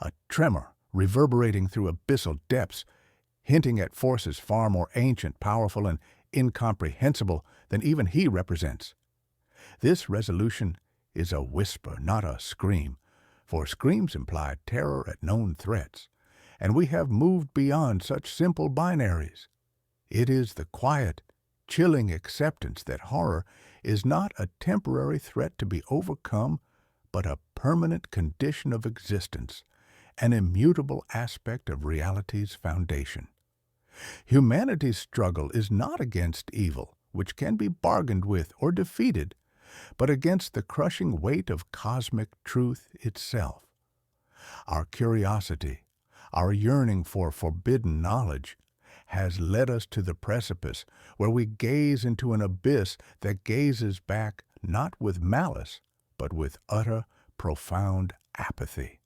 a tremor reverberating through abyssal depths, hinting at forces far more ancient, powerful, and incomprehensible than even he represents. This resolution is a whisper, not a scream, for screams imply terror at known threats, and we have moved beyond such simple binaries. It is the quiet, chilling acceptance that horror is not a temporary threat to be overcome, but a permanent condition of existence, an immutable aspect of reality's foundation. Humanity's struggle is not against evil, which can be bargained with or defeated, but against the crushing weight of cosmic truth itself. Our curiosity, our yearning for forbidden knowledge, has led us to the precipice where we gaze into an abyss that gazes back not with malice, but with utter, profound apathy.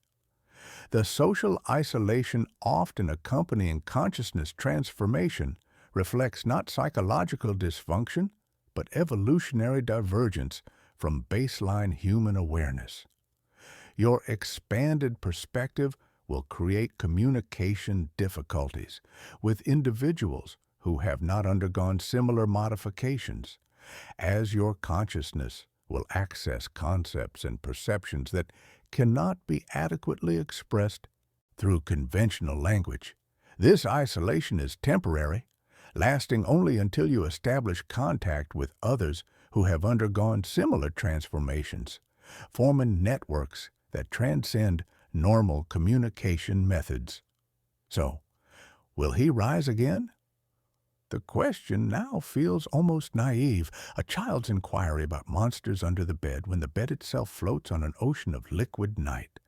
The social isolation often accompanying consciousness transformation reflects not psychological dysfunction, but evolutionary divergence from baseline human awareness. Your expanded perspective will create communication difficulties with individuals who have not undergone similar modifications, as your consciousness will access concepts and perceptions that cannot be adequately expressed through conventional language. This isolation is temporary, lasting only until you establish contact with others who have undergone similar transformations, forming networks that transcend normal communication methods. So, will he rise again? The question now feels almost naive, a child's inquiry about monsters under the bed when the bed itself floats on an ocean of liquid night.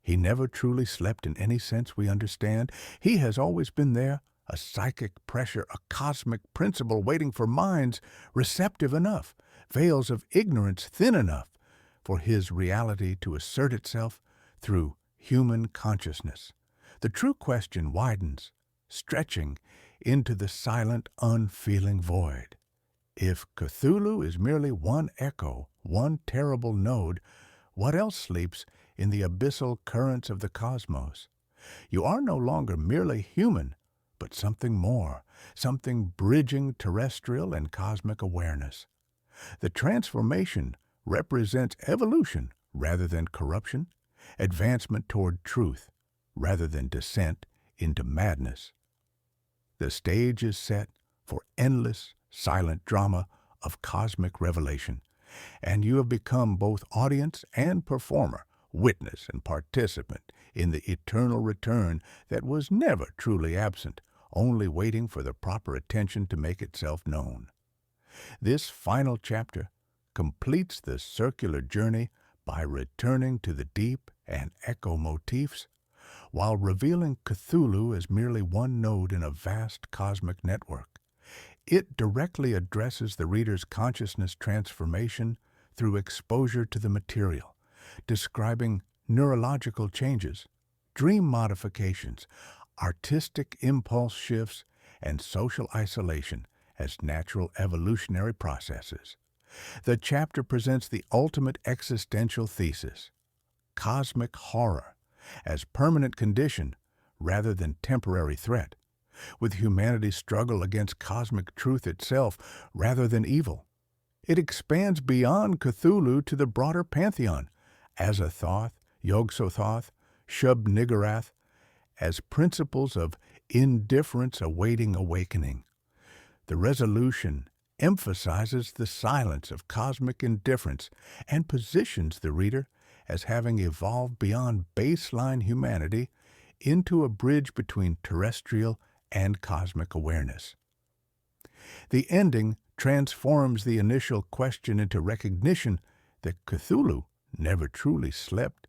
He never truly slept in any sense we understand. He has always been there, a psychic pressure, a cosmic principle waiting for minds receptive enough, veils of ignorance thin enough for his reality to assert itself through human consciousness. The true question widens, stretching into the silent, unfeeling void. If Cthulhu is merely one echo, one terrible node, what else sleeps in the abyssal currents of the cosmos? You are no longer merely human, but something more, something bridging terrestrial and cosmic awareness. The transformation represents evolution rather than corruption, advancement toward truth rather than descent into madness. The stage is set for endless, silent drama of cosmic revelation, and you have become both audience and performer, witness and participant in the eternal return that was never truly absent, only waiting for the proper attention to make itself known. This final chapter completes the circular journey by returning to the deep and echo motifs, while revealing Cthulhu as merely one node in a vast cosmic network. It directly addresses the reader's consciousness transformation through exposure to the material, describing neurological changes, dream modifications, artistic impulse shifts, and social isolation as natural evolutionary processes. The chapter presents the ultimate existential thesis, cosmic horror, as permanent condition rather than temporary threat, with humanity's struggle against cosmic truth itself rather than evil. It expands beyond Cthulhu to the broader pantheon, Azathoth, Yog-Sothoth, Shub-Niggurath, as principles of indifference awaiting awakening. The resolution emphasizes the silence of cosmic indifference and positions the reader as having evolved beyond baseline humanity into a bridge between terrestrial and cosmic awareness. The ending transforms the initial question into recognition that Cthulhu never truly slept,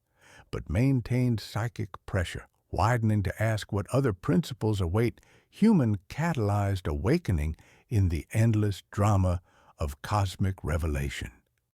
but maintained psychic pressure, widening to ask what other principles await human-catalyzed awakening in the endless drama of cosmic revelation.